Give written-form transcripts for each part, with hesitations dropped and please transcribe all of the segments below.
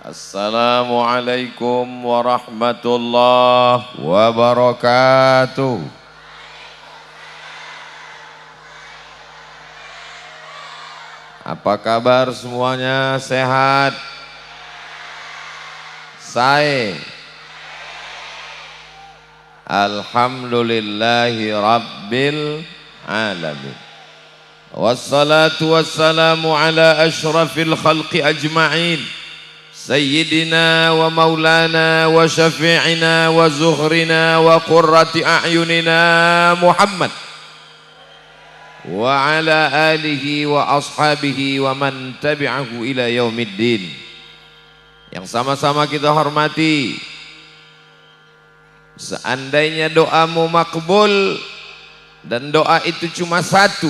Assalamualaikum warahmatullahi wabarakatuh. Apa kabar semuanya? Sehat? Saya alhamdulillahi rabbil alamin. Wassalatu wassalamu ala ashrafil khalqi ajma'in. Sayyidina wa maulana wa syafi'ina wa zuhrina wa qurrati a'yunina Muhammad wa ala alihi wa ashabihi wa man tabi'ahu ila yaumiddin. Yang sama-sama kita hormati, seandainya doamu makbul dan doa itu cuma satu,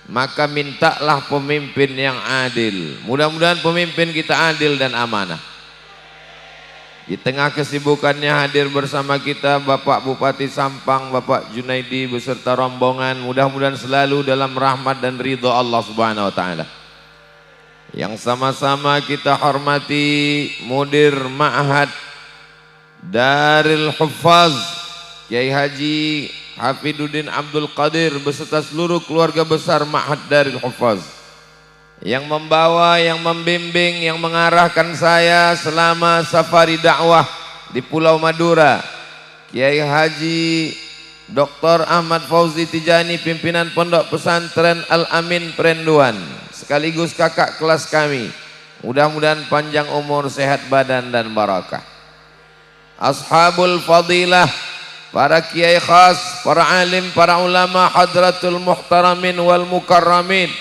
maka mintalah pemimpin yang adil. Mudah-mudahan pemimpin kita adil dan amanah. Di tengah kesibukannya hadir bersama kita Bapak Bupati Sampang, Bapak Junaidi beserta rombongan. Mudah-mudahan selalu dalam rahmat dan ridho Allah Subhanahu wa taala. Yang sama-sama kita hormati Mudir Ma'had Darul Huffaz Kiai Haji Hafiduddin Abdul Qadir beserta seluruh keluarga besar Ma'had Darul Huffaz yang membawa, yang membimbing, yang mengarahkan saya selama safari dakwah di Pulau Madura. Kiai Haji Dr. Ahmad Fauzi Tijani, pimpinan Pondok Pesantren Al-Amin Perenduan, sekaligus kakak kelas kami. Mudah-mudahan panjang umur, sehat badan dan barakah. Ashabul fadilah, para kiai khas, para alim, para ulama, hadratul muhtaramin wal mukarramin,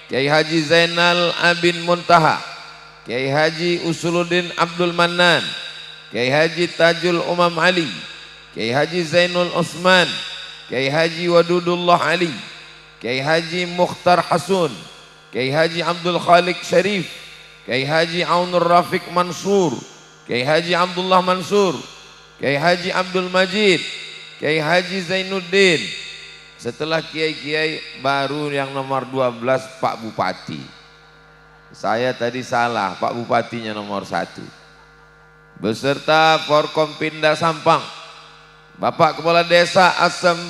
Kiai Haji Zainal Abidin Muntaha, Kiai Haji Usuluddin Abdul Mannan, Kiai Haji Tajul Umam Ali, Kiai Haji Zainul Utsman, Kiai Haji Wadudullah Ali, Kiai Haji Mukhtar Hasun, Kiai Haji Abdul Khaliq Syarif, Kiai Haji Aunur Rafiq Mansur, Kiai Haji Abdullah Mansur, Kiai Haji Abdul Majid, Kiai Haji Zainuddin. Setelah kiai-kiai baru yang nomor 12 Pak Bupati. Saya tadi salah, Pak Bupatinya nomor 1. Beserta Forkompinda Sampang, Bapak Kepala Desa Asem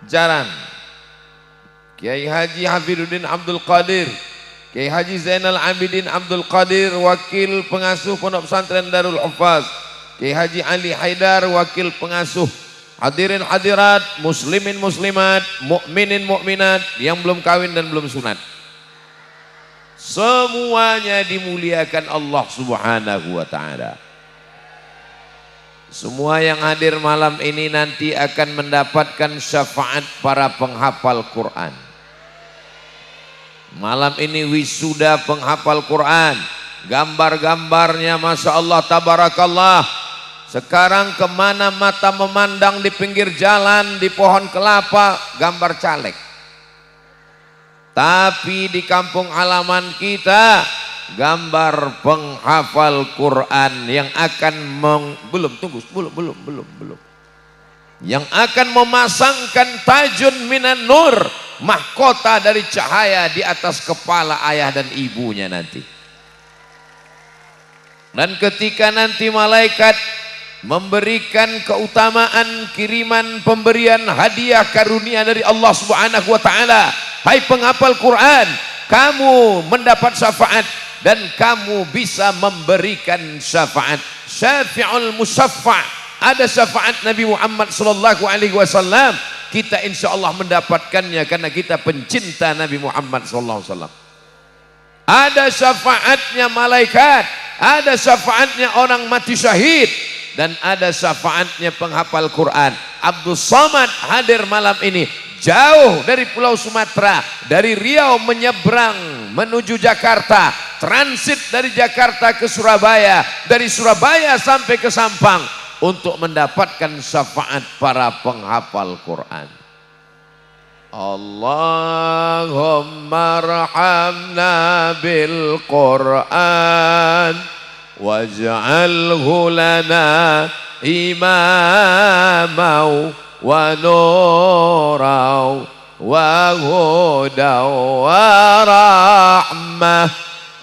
Jaran, Kiai Haji Hafiduddin Abdul Qadir, Kiai Haji Zainal Abidin Abdul Qadir, Wakil Pengasuh Pondok Pesantren Darul Huffaz, Kiai Haji Ali Haidar, Wakil Pengasuh. Hadirin hadirat, muslimin muslimat, mukminin mukminat yang belum kawin dan belum sunat, semuanya dimuliakan Allah Subhanahu wa taala. Semua yang hadir malam ini nanti akan mendapatkan syafaat para penghafal Quran. Malam ini wisuda penghafal Quran, gambar-gambarnya Masya Allah tabarakallah. Sekarang kemana mata memandang, di pinggir jalan, di pohon kelapa, gambar caleg. Tapi di kampung halaman kita, gambar penghafal Quran yang akan belum yang akan memasangkan tajun minan nur, mahkota dari cahaya di atas kepala ayah dan ibunya nanti. Dan ketika nanti malaikat memberikan keutamaan kiriman pemberian hadiah karunia dari Allah Subhanahu wa taala, hai penghafal Quran, kamu mendapat syafaat dan kamu bisa memberikan syafaat. Syafi'ul musaffa', ada syafaat Nabi Muhammad sallallahu alaihi wasallam, kita insyaallah mendapatkannya karena kita pencinta Nabi Muhammad sallallahu alaihi wasallam. Ada syafaatnya malaikat, ada syafaatnya orang mati syahid, dan ada syafaatnya penghafal Quran. Abdul Somad hadir malam ini jauh dari Pulau Sumatera, dari Riau menyeberang menuju Jakarta, transit dari Jakarta ke Surabaya, dari Surabaya sampai ke Sampang untuk mendapatkan syafaat para penghafal Quran. Allahumma arhamna bil Quran waj'alhu lana imamau wa nurau wa hudaw wa rahmah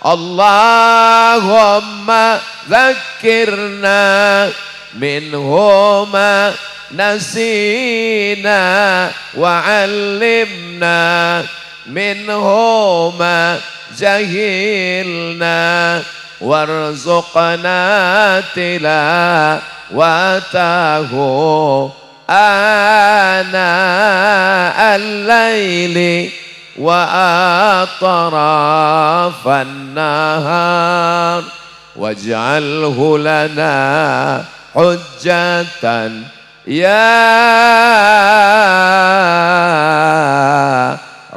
Allahumma zakirna minhuma nasina wa 'allimna minhuma jahilna warzuqna tilawatahu ana al-laili wa atrafan nahar waj'alhu lana hujjatan ya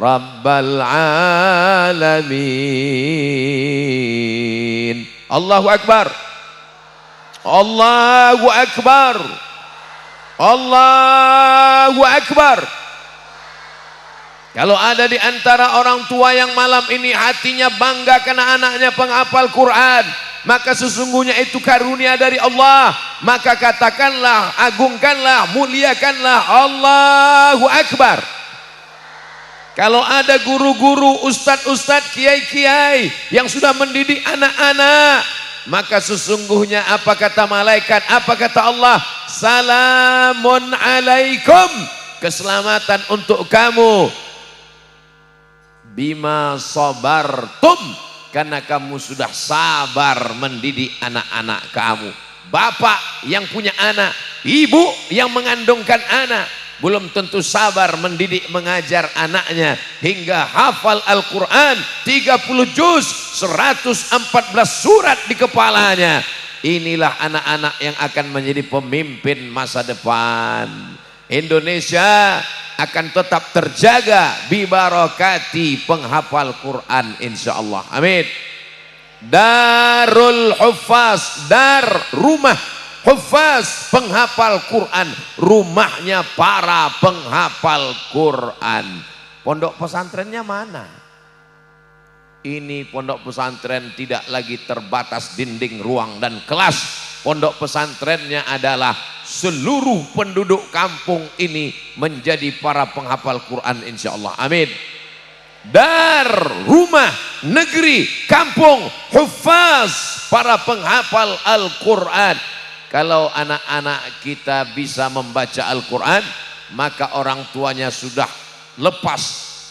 Rabbal alamin. Allahu Akbar, Allahu Akbar, Allahu Akbar. Kalau ada di antara orang tua yang malam ini hatinya bangga karena anaknya penghafal Quran, maka sesungguhnya itu karunia dari Allah. Maka katakanlah, agungkanlah, muliakanlah Allahu Akbar. Kalau ada guru-guru, ustadz-ustadz, kiai-kiai yang sudah mendidik anak-anak, maka sesungguhnya apa kata malaikat, apa kata Allah? Salamun alaikum, keselamatan untuk kamu. Bima sabartum, karena kamu sudah sabar mendidik anak-anak kamu. Bapak yang punya anak, ibu yang mengandungkan anak, belum tentu sabar mendidik mengajar anaknya hingga hafal Al-Quran 30 juz, 114 surat di kepalanya. Inilah anak-anak yang akan menjadi pemimpin masa depan. Indonesia akan tetap terjaga bibarakati penghafal Quran insyaallah. Amin. Darul Huffaz, dar rumah Huffaz, penghafal Quran, rumahnya para penghafal Quran. Pondok pesantrennya mana? Ini pondok pesantren tidak lagi terbatas dinding ruang dan kelas. Pondok pesantrennya adalah seluruh penduduk kampung ini menjadi para penghafal Quran insyaallah. Amin. Dar, rumah, negeri, kampung, Huffaz, para penghafal Al-Quran. Kalau anak-anak kita bisa membaca Al-Quran, maka orang tuanya sudah lepas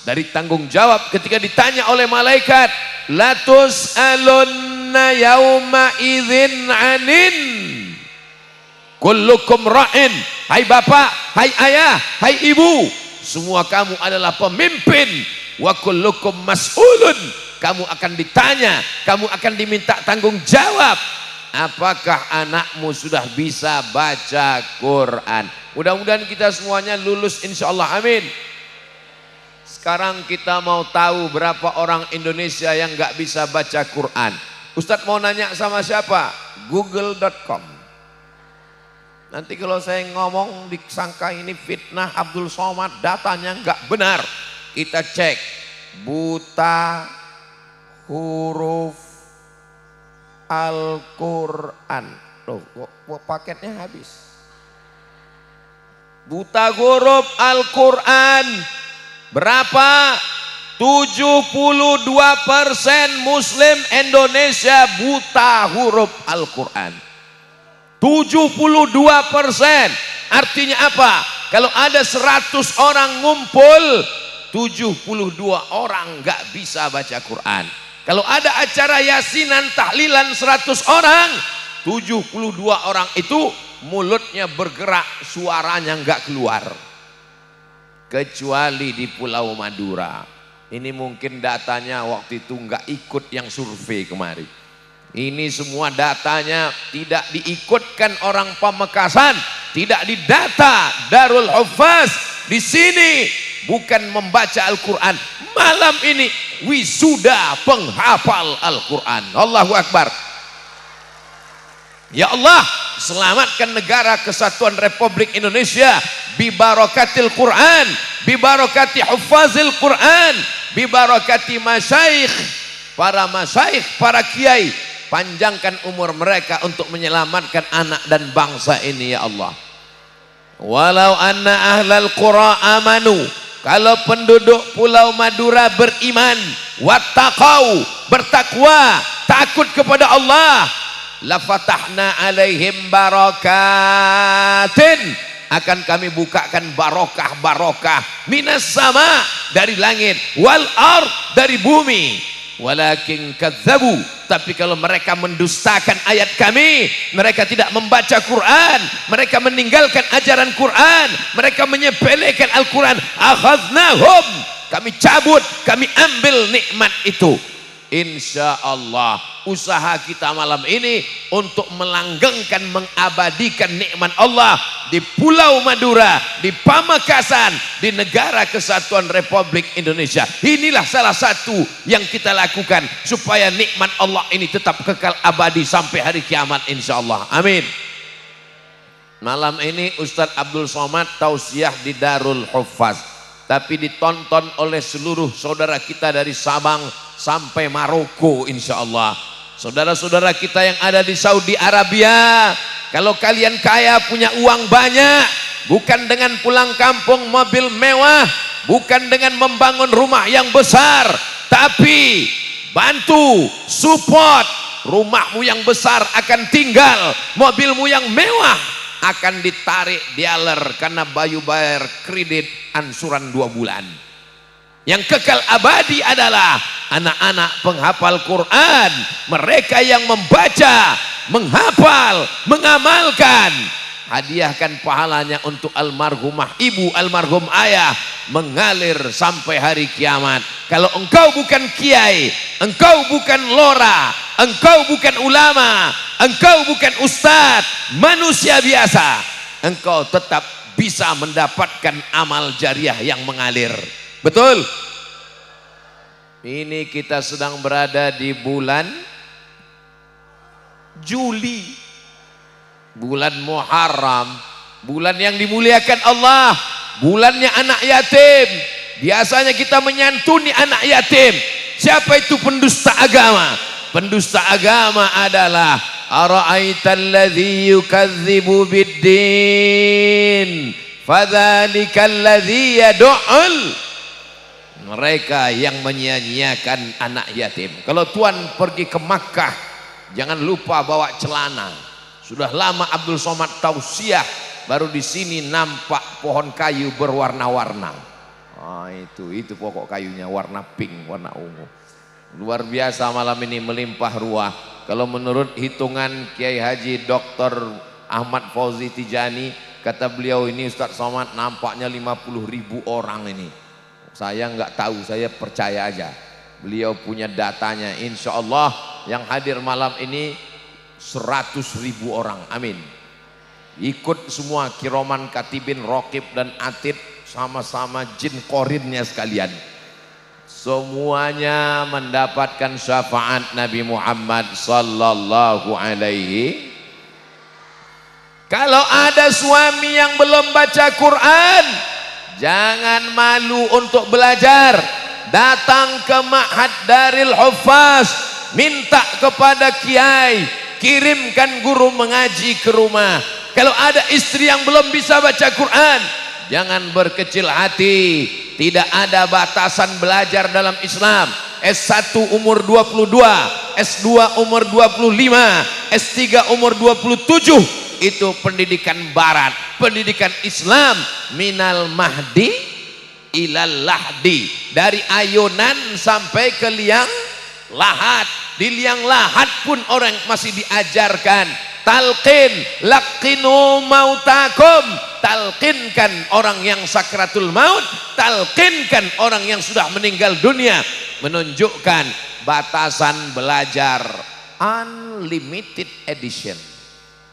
dari tanggung jawab ketika ditanya oleh malaikat, la tus'alunna yauma idzin anin kullukum ra'in. Hai bapak, hai ayah, hai ibu, semua kamu adalah pemimpin. Wa kullukum mas'ulun, kamu akan ditanya, kamu akan diminta tanggung jawab. Apakah anakmu sudah bisa baca Quran? Mudah-mudahan kita semuanya lulus insyaallah. Amin. Sekarang kita mau tahu berapa orang Indonesia yang nggak bisa baca Quran. Ustadz mau nanya sama siapa? Google.com. Nanti kalau saya ngomong disangka ini fitnah Abdul Somad, datanya nggak benar. Kita cek buta huruf Al-Quran. Loh, kok paketnya habis? Buta huruf Al-Quran berapa? 72% Muslim Indonesia buta huruf Al-Quran. 72%. Artinya apa? Kalau ada 100 orang ngumpul, 72 orang nggak bisa baca Quran. Kalau ada acara yasinan tahlilan 100 orang, 72 orang itu mulutnya bergerak, suaranya nggak keluar. Kecuali di Pulau Madura. Ini mungkin datanya waktu itu nggak ikut yang survei kemarin. Ini semua datanya tidak diikutkan orang Pamekasan, tidak didata Darul Huffaz. Di sini bukan membaca Al-Quran, malam ini wisuda penghafal Al-Quran. Allahu Akbar. Ya Allah, selamatkan negara kesatuan Republik Indonesia bibarakatil Quran, bibarakati huffazil Quran, bibarakati masyaikh, para masyaikh, para kiai. Panjangkan umur mereka untuk menyelamatkan anak dan bangsa ini ya Allah. Walau anna ahlal qura amanu kalau penduduk Pulau Madura beriman, wattaqau, bertakwa, takut kepada Allah, la fatahna alaihim barakatin, akan kami bukakan barokah-barokah minas sama, dari langit, wal ard, dari bumi. Walakin kadzabu, tapi kalau mereka mendustakan ayat kami, mereka tidak membaca Quran, mereka meninggalkan ajaran Quran, mereka menyepelekan Al-Quran, akhadnahum, kami cabut, kami ambil nikmat itu. Insya Allah usaha kita malam ini untuk melanggengkan, mengabadikan nikmat Allah di Pulau Madura, di Pamekasan, di negara kesatuan Republik Indonesia. Inilah salah satu yang kita lakukan supaya nikmat Allah ini tetap kekal abadi sampai hari kiamat, insya Allah. Amin. Malam ini Ustadz Abdul Somad tausiah di Darul Huffaz, tapi ditonton oleh seluruh saudara kita dari Sabang sampai Maroko, insya Allah. Saudara-saudara kita yang ada di Saudi Arabia, kalau kalian kaya, punya uang banyak, bukan dengan pulang kampung mobil mewah, bukan dengan membangun rumah yang besar, tapi bantu, support, rumahmu yang besar akan tinggal, mobilmu yang mewah akan ditarik dialer karena Bayu bayar kredit ansuran 2 bulan. Yang kekal abadi adalah anak-anak penghafal Quran, mereka yang membaca, menghafal, mengamalkan. Hadiahkan pahalanya untuk almarhumah ibu, almarhum ayah, mengalir sampai hari kiamat. Kalau engkau bukan kiai, engkau bukan lora, engkau bukan ulama, engkau bukan ustadz, manusia biasa, engkau tetap bisa mendapatkan amal jariah yang mengalir. Betul? Ini kita sedang berada di bulan Juli, bulan Muharram, bulan yang dimuliakan Allah, bulannya anak yatim. Biasanya kita menyantuni anak yatim. Siapa itu pendusta agama? Pendusta agama adalah ara'aital ladzi yukadzibu biddin fadzalikal ladzi yad'ul, mereka yang menyia-nyiakan anak yatim. Kalau tuan pergi ke Makkah, jangan lupa bawa celana. Sudah lama Abdul Somad tausiah, baru di sini nampak pohon kayu berwarna-warna. Itu pokok kayunya warna pink, warna ungu. Luar biasa malam ini, melimpah ruah. Kalau menurut hitungan Kiai Haji Dr. Ahmad Fauzi Tijani, kata beliau ini Ustadz Somad nampaknya 50.000 orang ini. Saya nggak tahu, saya percaya aja. Beliau punya datanya. Insya Allah yang hadir malam ini 100.000 orang. Amin. Ikut semua kiroman, katibin, rokib dan atid, sama-sama jin korinnya sekalian. Semuanya mendapatkan syafaat Nabi Muhammad sallallahu alaihi. Kalau ada suami yang belum baca Quran, jangan malu untuk belajar. Datang ke Ma'had Darul Huffaz, minta kepada kiai, kirimkan guru mengaji ke rumah. Kalau ada istri yang belum bisa baca Quran, jangan berkecil hati. Tidak ada batasan belajar dalam Islam. S1 umur 22, S2 umur 25, S3 umur 27. Itu pendidikan barat. Pendidikan Islam minal mahdi ilal lahdi, dari ayunan sampai ke liang lahat. Di liang lahat pun orang masih diajarkan talqin, laqinu mautakum, talqinkan orang yang sakratul maut, talqinkan orang yang sudah meninggal dunia. Menunjukkan batasan belajar unlimited edition.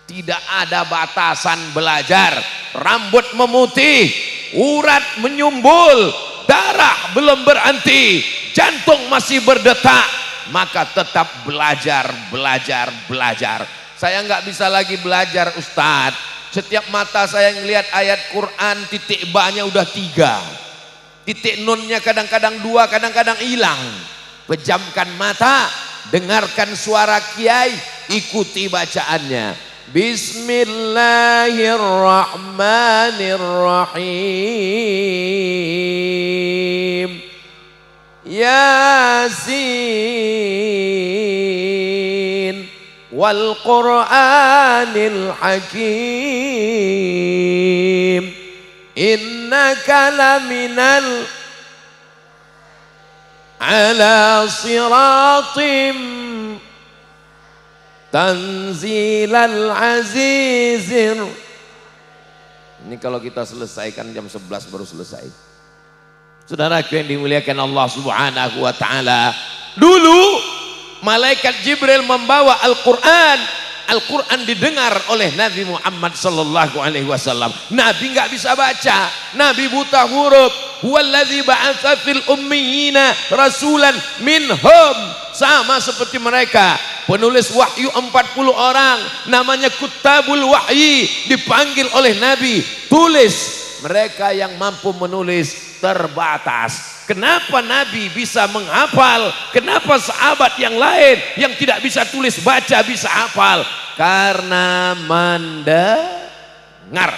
Tidak ada batasan belajar. Rambut memutih, urat menyumbul, darah belum berhenti, jantung masih berdetak, maka tetap belajar, belajar, belajar. Saya nggak bisa lagi belajar Ustadz. Setiap mata saya ngelihat ayat Quran, titik ba-nya udah 3, titik nunnya kadang-kadang 2, kadang-kadang hilang. Pejamkan mata, dengarkan suara kiai, ikuti bacaannya. Bismillahirrahmanirrahim. Yasin wal Qur'anil Hakim. Innaka laminal ala siratim tanzilal azizir. Ini kalau kita selesaikan jam 11 baru selesai. Saudaraku yang dimuliakan Allah Subhanahu wa taala, dulu malaikat Jibril membawa Al-Qur'an. Al-Qur'an didengar oleh Nabi Muhammad sallallahu alaihi wasallam. Nabi enggak bisa baca, Nabi buta huruf. Huwallazi ba'atsa fil ummiyina rasulan minhum. Sama seperti mereka, penulis wahyu 40 orang, namanya Kutabul Wahyi, dipanggil oleh Nabi, tulis. Mereka yang mampu menulis terbatas. Kenapa Nabi bisa menghafal? Kenapa sahabat yang lain yang tidak bisa tulis baca bisa hafal? Karena mendengar.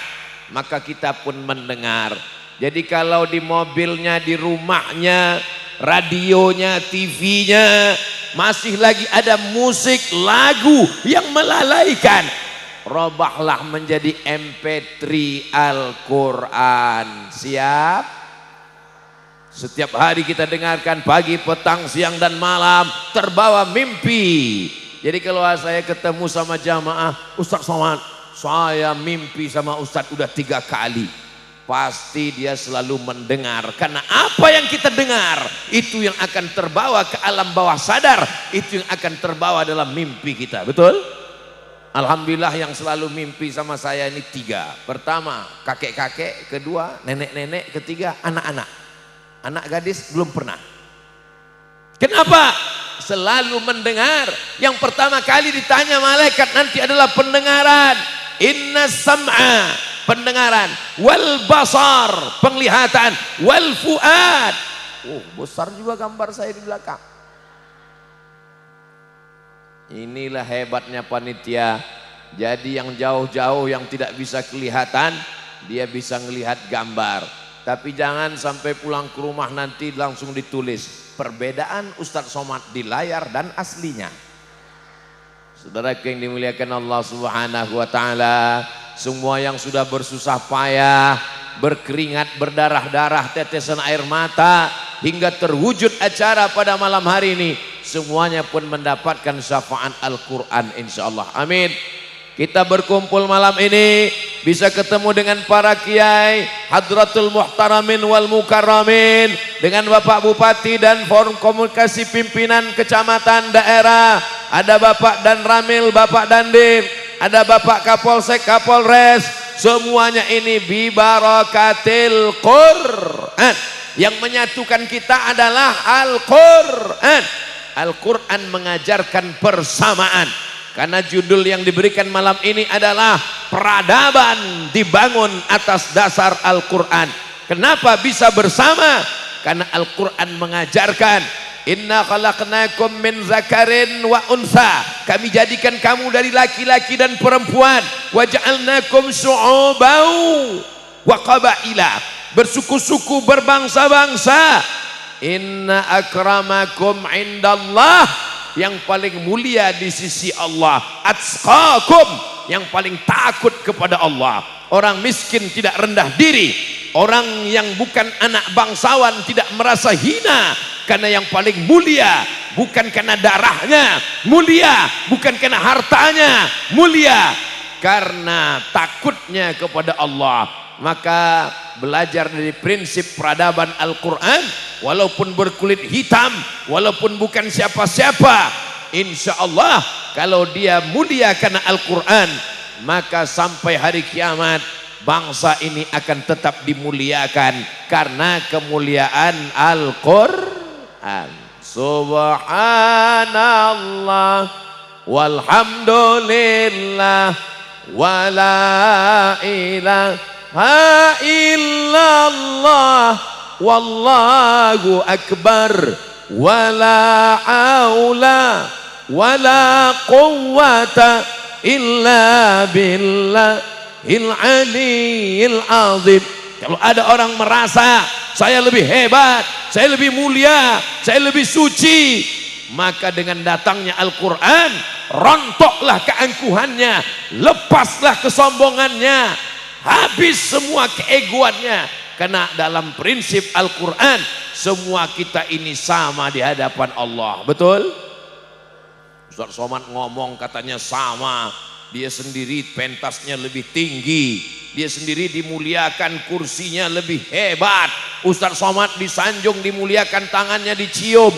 Maka kita pun mendengar. Jadi kalau di mobilnya, di rumahnya, radionya, TV-nya masih lagi ada musik lagu yang melalaikan, robahlah menjadi MP3 Al-Quran. Siap? Setiap hari kita dengarkan, pagi, petang, siang dan malam, terbawa mimpi. Jadi kalau saya ketemu sama jamaah, Ustaz Somad, saya mimpi sama Ustaz udah 3 kali. Pasti dia selalu mendengar, karena apa yang kita dengar itu yang akan terbawa ke alam bawah sadar, itu yang akan terbawa dalam mimpi kita. Betul? Alhamdulillah yang selalu mimpi sama saya ini 3. Pertama kakek-kakek, kedua nenek-nenek, ketiga anak-anak. Anak gadis belum pernah. Kenapa? Selalu mendengar. Yang pertama kali ditanya malaikat nanti adalah pendengaran. Inna sam'a, pendengaran, wal basar, penglihatan, wal fuad. Oh, besar juga gambar saya di belakang. Inilah hebatnya panitia. Jadi yang jauh-jauh yang tidak bisa kelihatan, dia bisa melihat gambar. Tapi jangan sampai pulang ke rumah nanti langsung ditulis perbedaan Ustadz Somad di layar dan aslinya. Saudara yang dimuliakan Allah Subhanahu wa taala, semua yang sudah bersusah payah, berkeringat, berdarah-darah, tetesan air mata hingga terwujud acara pada malam hari ini, semuanya pun mendapatkan syafaat Al-Qur'an insyaallah. Amin. Kita berkumpul malam ini bisa ketemu dengan para kiai, hadratul muhtaramin wal mukarramin, dengan Bapak Bupati dan forum komunikasi pimpinan kecamatan daerah, ada Bapak Dan Ramil, Bapak Dandim, ada Bapak Kapolsek, Kapolres, semuanya ini bibarakatil Qur'an. Yang menyatukan kita adalah Al-Qur'an. Al-Qur'an mengajarkan persamaan. Karena judul yang diberikan malam ini adalah peradaban dibangun atas dasar Al-Quran. Kenapa bisa bersama? Karena Al-Quran mengajarkan, inna khalaqnakum min zakarin wa unsa, kami jadikan kamu dari laki-laki dan perempuan, wa ja'alnakum syu'uban wa qabaila, bersuku-suku, berbangsa-bangsa. Inna akramakum indallah, yang paling mulia di sisi Allah, atqakum, yang paling takut kepada Allah. Orang miskin tidak rendah diri, orang yang bukan anak bangsawan tidak merasa hina, karena yang paling mulia bukan karena darahnya, mulia bukan karena hartanya, mulia karena takutnya kepada Allah. Maka belajar dari prinsip peradaban Al-Quran, walaupun berkulit hitam, walaupun bukan siapa-siapa, insya Allah kalau dia mulia karena Al-Quran, maka sampai hari kiamat bangsa ini akan tetap dimuliakan karena kemuliaan Al-Quran. Subhanallah walhamdulillah wala ilaha illallah wallahu akbar wala haula wala quwwata illa billahil aliyil azim. Kalau ada orang merasa saya lebih hebat, saya lebih mulia, saya lebih suci, maka dengan datangnya Al-Quran, rontoklah keangkuhannya, lepaslah kesombongannya, habis semua keegoannya. Karena dalam prinsip Al-Quran, semua kita ini sama di hadapan Allah. Betul? Ustaz Somad ngomong katanya sama, dia sendiri pentasnya lebih tinggi, dia sendiri dimuliakan, kursinya lebih hebat. Ustaz Somad disanjung, dimuliakan, tangannya dicium.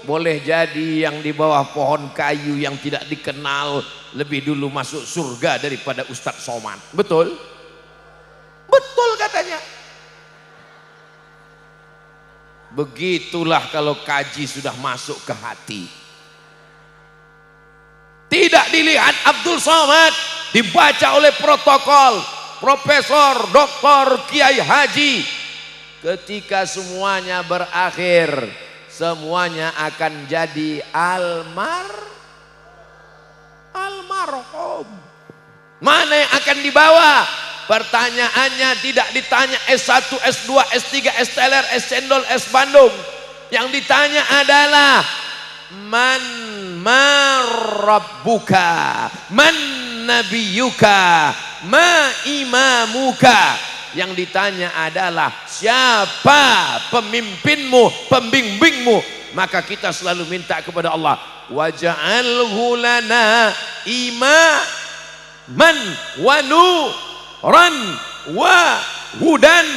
Boleh jadi yang di bawah pohon kayu yang tidak dikenal lebih dulu masuk surga daripada Ustaz Somad. Betul? Betul katanya. Begitulah kalau kaji sudah masuk ke hati. Tidak dilihat Abdul Somad, dibaca oleh protokol, profesor, doktor, kiai haji. Ketika semuanya berakhir, semuanya akan jadi almarhum. Mana yang akan dibawa? Pertanyaannya tidak ditanya S1, S2, S3, S teler, S cendol, S bandung. Yang ditanya adalah man rabbuka, man nabiyuka, ma imamuka. Yang ditanya adalah siapa pemimpinmu, pembimbingmu. Maka kita selalu minta kepada Allah, waj'alhu lana imaman wa nuran wa hudan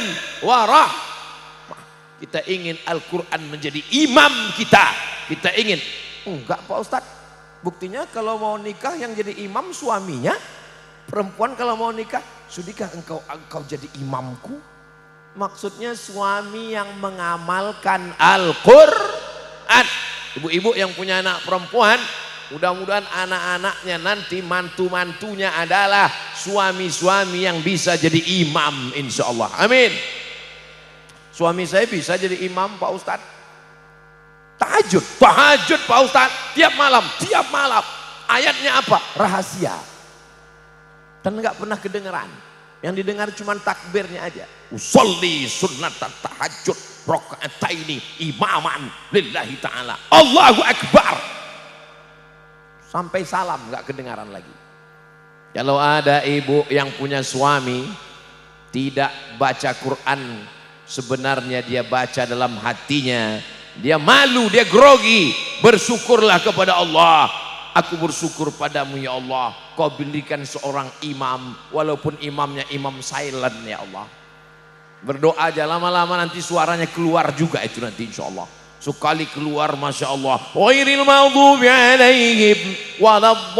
wa rahmah. Kita ingin Al-Quran menjadi imam kita. Kita ingin, enggak Pak Ustadz, buktinya kalau mau nikah yang jadi imam suaminya. Perempuan kalau mau nikah, sudikah engkau jadi imamku? Maksudnya suami yang mengamalkan Al-Quran. Ibu-ibu yang punya anak perempuan, mudah-mudahan anak-anaknya nanti mantu-mantunya adalah suami-suami yang bisa jadi imam, insya Allah. Amin. Suami saya bisa jadi imam Pak Ustadz. Tahajud Pak Ustadz, tiap malam. Ayatnya apa? Rahasia. Dan nggak pernah kedengeran. Yang didengar cuma takbirnya aja. Usolli sunnatan tahajud rakaataini imaman lillahi ta'ala. Allahu Akbar. Sampai salam nggak kedengaran lagi. Kalau ada ibu yang punya suami tidak baca Quran, sebenarnya dia baca dalam hatinya. Dia malu, dia grogi. Bersyukurlah kepada Allah. Aku bersyukur padamu ya Allah, kau berikan seorang imam, walaupun imamnya imam silent ya Allah. Berdoa aja, lama-lama nanti suaranya keluar juga itu nanti insya Allah. Sekali keluar Masya Allah. Ghairil maghdubi alaihim waladdallin.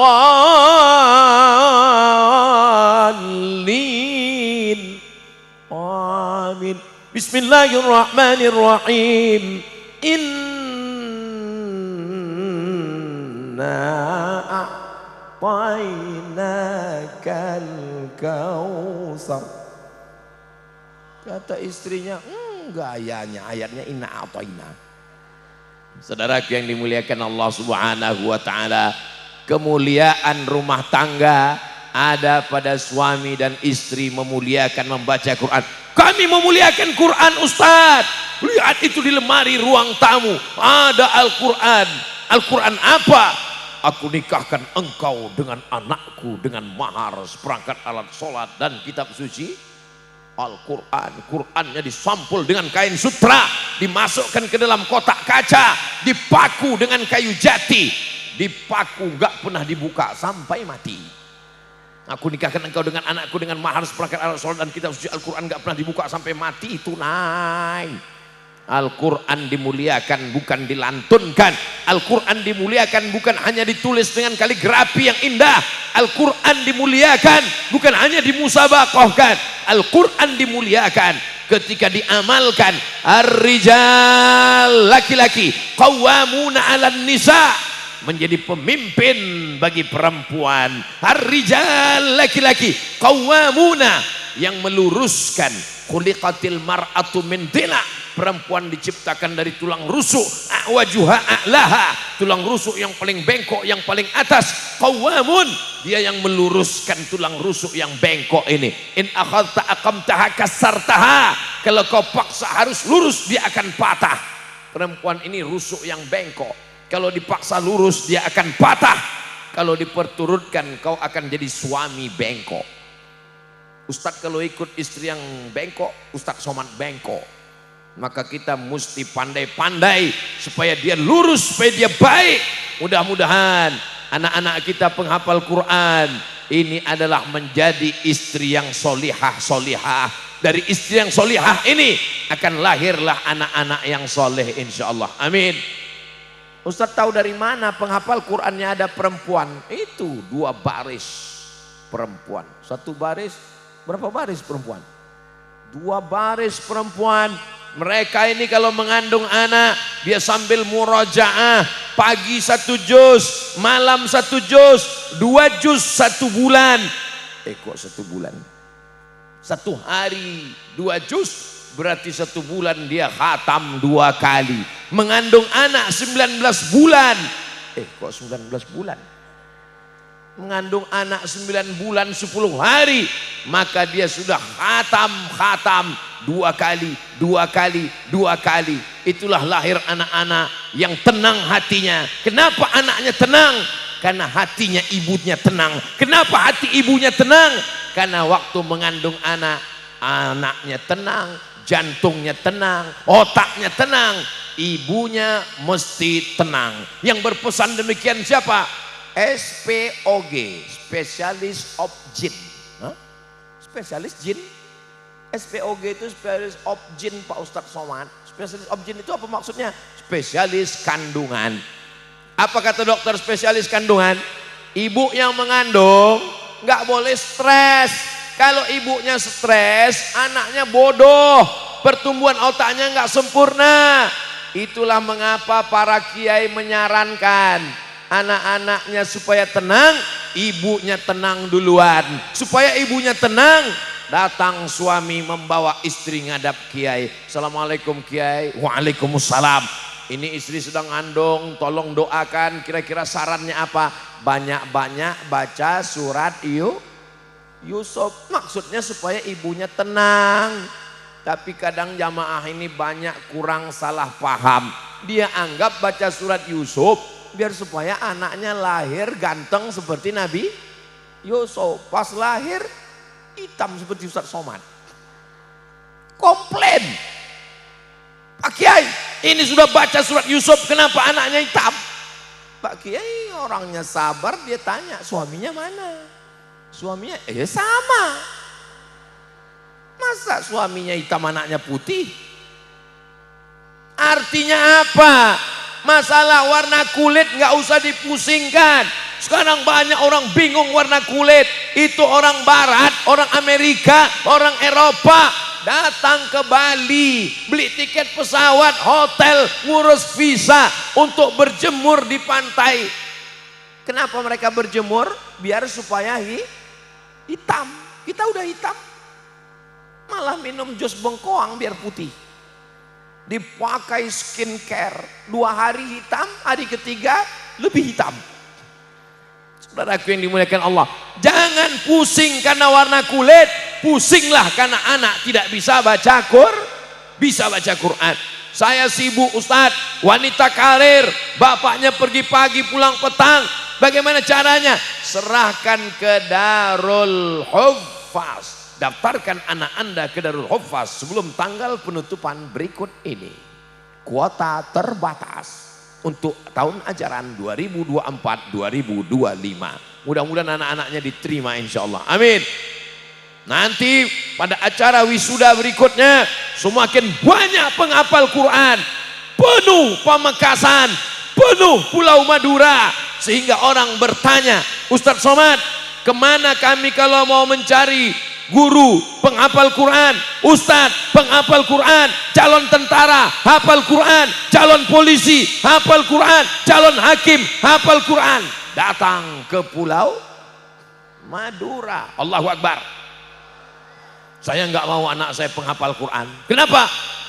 Amin. Bismillahirrahmanirrahim. A'tainakal kautsar. Kata istrinya, gayanya ayatnya inna a'taina. Saudaraku yang dimuliakan Allah Subhanahu wa taala, kemuliaan rumah tangga ada pada suami dan istri memuliakan membaca Quran. Kami memuliakan Quran Ustaz. Lihat itu di lemari ruang tamu ada Al-Quran. Al-Quran apa? Aku nikahkan engkau dengan anakku dengan mahar, seperangkat alat sholat dan kitab suci Al-Quran. Qurannya disampul dengan kain sutra, dimasukkan ke dalam kotak kaca, dipaku dengan kayu jati, dipaku gak pernah dibuka sampai mati. Aku nikahkan engkau dengan anakku dengan mahar, seperangkat alat sholat dan kitab suci Al-Quran, gak pernah dibuka sampai mati. Itu naik. Al-Quran dimuliakan bukan dilantunkan. Al-Quran dimuliakan bukan hanya ditulis dengan kaligrafi yang indah. Al-Quran dimuliakan bukan hanya dimusabaqahkan. Al-Quran dimuliakan ketika diamalkan. Ar-rijal, laki-laki, qawwamuna 'alan nisa, menjadi pemimpin bagi perempuan. Ar-rijal, laki-laki, qawwamuna, yang meluruskan. Khuliqatil mar'atu min dila', Perempuan diciptakan dari tulang rusuk, wajuha a'laha, tulang rusuk yang paling bengkok, yang paling atas. Qawamun, dia yang meluruskan tulang rusuk yang bengkok ini. In akhadta aqamtaha kasartaha, kalau kau paksa harus lurus, dia akan patah. Perempuan ini rusuk yang bengkok, kalau dipaksa lurus dia akan patah. Kalau diperturutkan kau akan jadi suami bengkok. Ustadz kalau ikut istri yang bengkok, Ustadz Somad bengkok. Maka kita mesti pandai-pandai supaya dia lurus, supaya dia baik. Mudah-mudahan anak-anak kita penghafal Quran ini adalah menjadi istri yang solihah. Dari istri yang solihah ini akan lahirlah anak-anak yang soleh insyaallah. Amin. Ustaz tahu dari mana penghafal Qurannya ada perempuan? Itu 2 baris perempuan. 1 baris, berapa baris perempuan? 2 baris perempuan. Mereka ini kalau mengandung anak, dia sambil murojaah, pagi 1 juz, malam 1 juz, 2 juz 1 bulan. Kok 1 bulan? 1 hari 2 juz, berarti 1 bulan dia khatam 2 kali. Mengandung anak 19 bulan. Kok 19 bulan? Mengandung anak 9 bulan 10 hari, maka dia sudah khatam 2 kali. Itulah lahir anak-anak yang tenang hatinya. Kenapa anaknya tenang? Karena hatinya ibunya tenang. Kenapa hati ibunya tenang? Karena waktu mengandung anak, anaknya tenang, jantungnya tenang, otaknya tenang, ibunya mesti tenang. Yang berpesan demikian siapa? SPOG, spesialis of jin. Spesialis jin? SPOG itu spesialis of jin Pak Ustadz Somad. Spesialis of jin itu apa maksudnya? Spesialis kandungan. Apa kata dokter spesialis kandungan? Ibu yang mengandung nggak boleh stres. Kalau ibunya stres, anaknya bodoh, pertumbuhan otaknya nggak sempurna. Itulah mengapa para kiai menyarankan anak-anaknya supaya tenang, ibunya tenang duluan. Supaya ibunya tenang, datang suami membawa istri ngadap kiai. Assalamualaikum kiai. Waalaikumsalam. Ini istri sedang ngandung, tolong doakan. Kira-kira sarannya apa? Banyak-banyak baca surat Yusuf. Maksudnya supaya ibunya tenang. Tapi kadang jamaah ini banyak kurang salah paham. Dia anggap baca surat Yusuf biar supaya anaknya lahir ganteng seperti Nabi Yusuf. Pas lahir hitam seperti Ustadz Somad. Komplain. Pak Kiai, ini sudah baca surat Yusuf, kenapa anaknya hitam? Pak Kiai orangnya sabar, dia tanya suaminya mana? Suaminya sama. Masa suaminya hitam anaknya putih? Artinya apa? Masalah warna kulit nggak usah dipusingkan. Sekarang banyak orang bingung warna kulit. Itu orang barat, orang Amerika, orang Eropa datang ke Bali, beli tiket pesawat, hotel, ngurus visa untuk berjemur di pantai. Kenapa mereka berjemur? Biar supaya hitam. Kita udah hitam, malah minum jus bengkoang biar putih. Dipakai skincare, 2 hari hitam, hari ketiga lebih hitam. Saudaraku yang dimuliakan Allah, jangan pusing karena warna kulit, pusinglah karena anak tidak bisa baca Quran. Saya sibuk Ustadz, wanita karir, bapaknya pergi pagi pulang petang. Bagaimana caranya? Serahkan ke Darul Huffaz. Daftarkan anak Anda ke Darul Huffaz sebelum tanggal penutupan berikut ini. Kuota terbatas untuk tahun ajaran 2024-2025. Mudah-mudahan anak-anaknya diterima insya Allah. Amin. Nanti pada acara wisuda berikutnya semakin banyak penghafal Quran. Penuh Pamekasan, penuh Pulau Madura. Sehingga orang bertanya, Ustadz Somad, kemana kami kalau mau mencari guru penghafal Quran? Ustadz penghafal Quran, calon tentara hafal Quran, calon polisi hafal Quran, calon hakim hafal Quran. Datang ke Pulau Madura. Allahu Akbar. Saya nggak mau anak saya penghafal Quran. Kenapa?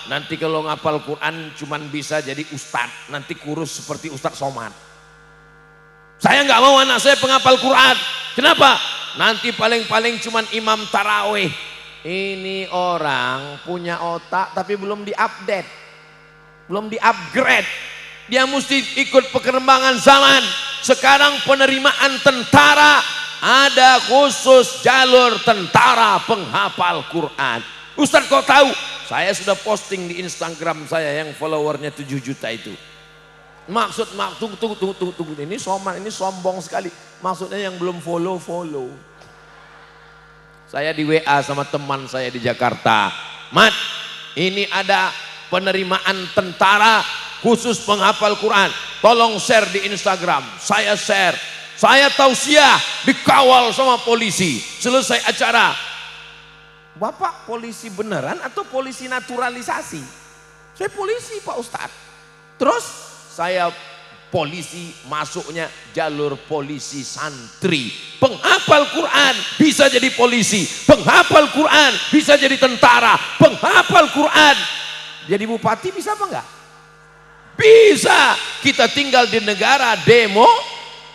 nanti kalau ngapal Quran cuman bisa jadi ustadz, nanti kurus seperti Ustadz Somad. Saya nggak mau anak saya penghafal Quran. Kenapa? Nanti paling-paling cuman imam taraweh. Ini orang punya otak tapi belum diupdate, belum diupgrade. Dia mesti ikut perkembangan zaman. Sekarang penerimaan tentara ada khusus jalur tentara penghafal Quran. Ustadz kok tahu? Saya sudah posting di Instagram saya yang followernya 7 juta itu. Tunggu. Ini sombong sekali. Maksudnya yang belum follow. Saya di WA sama teman saya di Jakarta. Mat, ini ada penerimaan tentara khusus penghafal Quran. Tolong share di Instagram. Saya share. Saya tausiah dikawal sama polisi. Selesai acara. Bapak polisi beneran atau polisi naturalisasi? Saya polisi Pak Ustadz. Terus saya polisi, masuknya jalur polisi santri. Penghafal Quran bisa jadi polisi, penghafal Quran bisa jadi tentara, penghafal Quran jadi bupati bisa apa enggak? Bisa. Kita tinggal di negara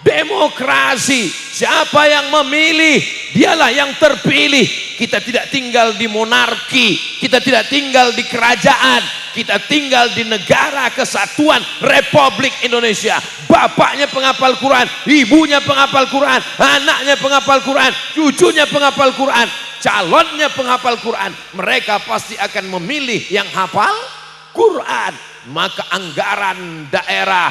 demokrasi. Siapa yang memilih, dialah yang terpilih. Kita tidak tinggal di monarki, kita tidak tinggal di kerajaan, kita tinggal di negara kesatuan Republik Indonesia. Bapaknya penghafal Quran, ibunya penghafal Quran, anaknya penghafal Quran, cucunya penghafal Quran, calonnya penghafal Quran. Mereka pasti akan memilih yang hafal Quran. Maka anggaran daerah,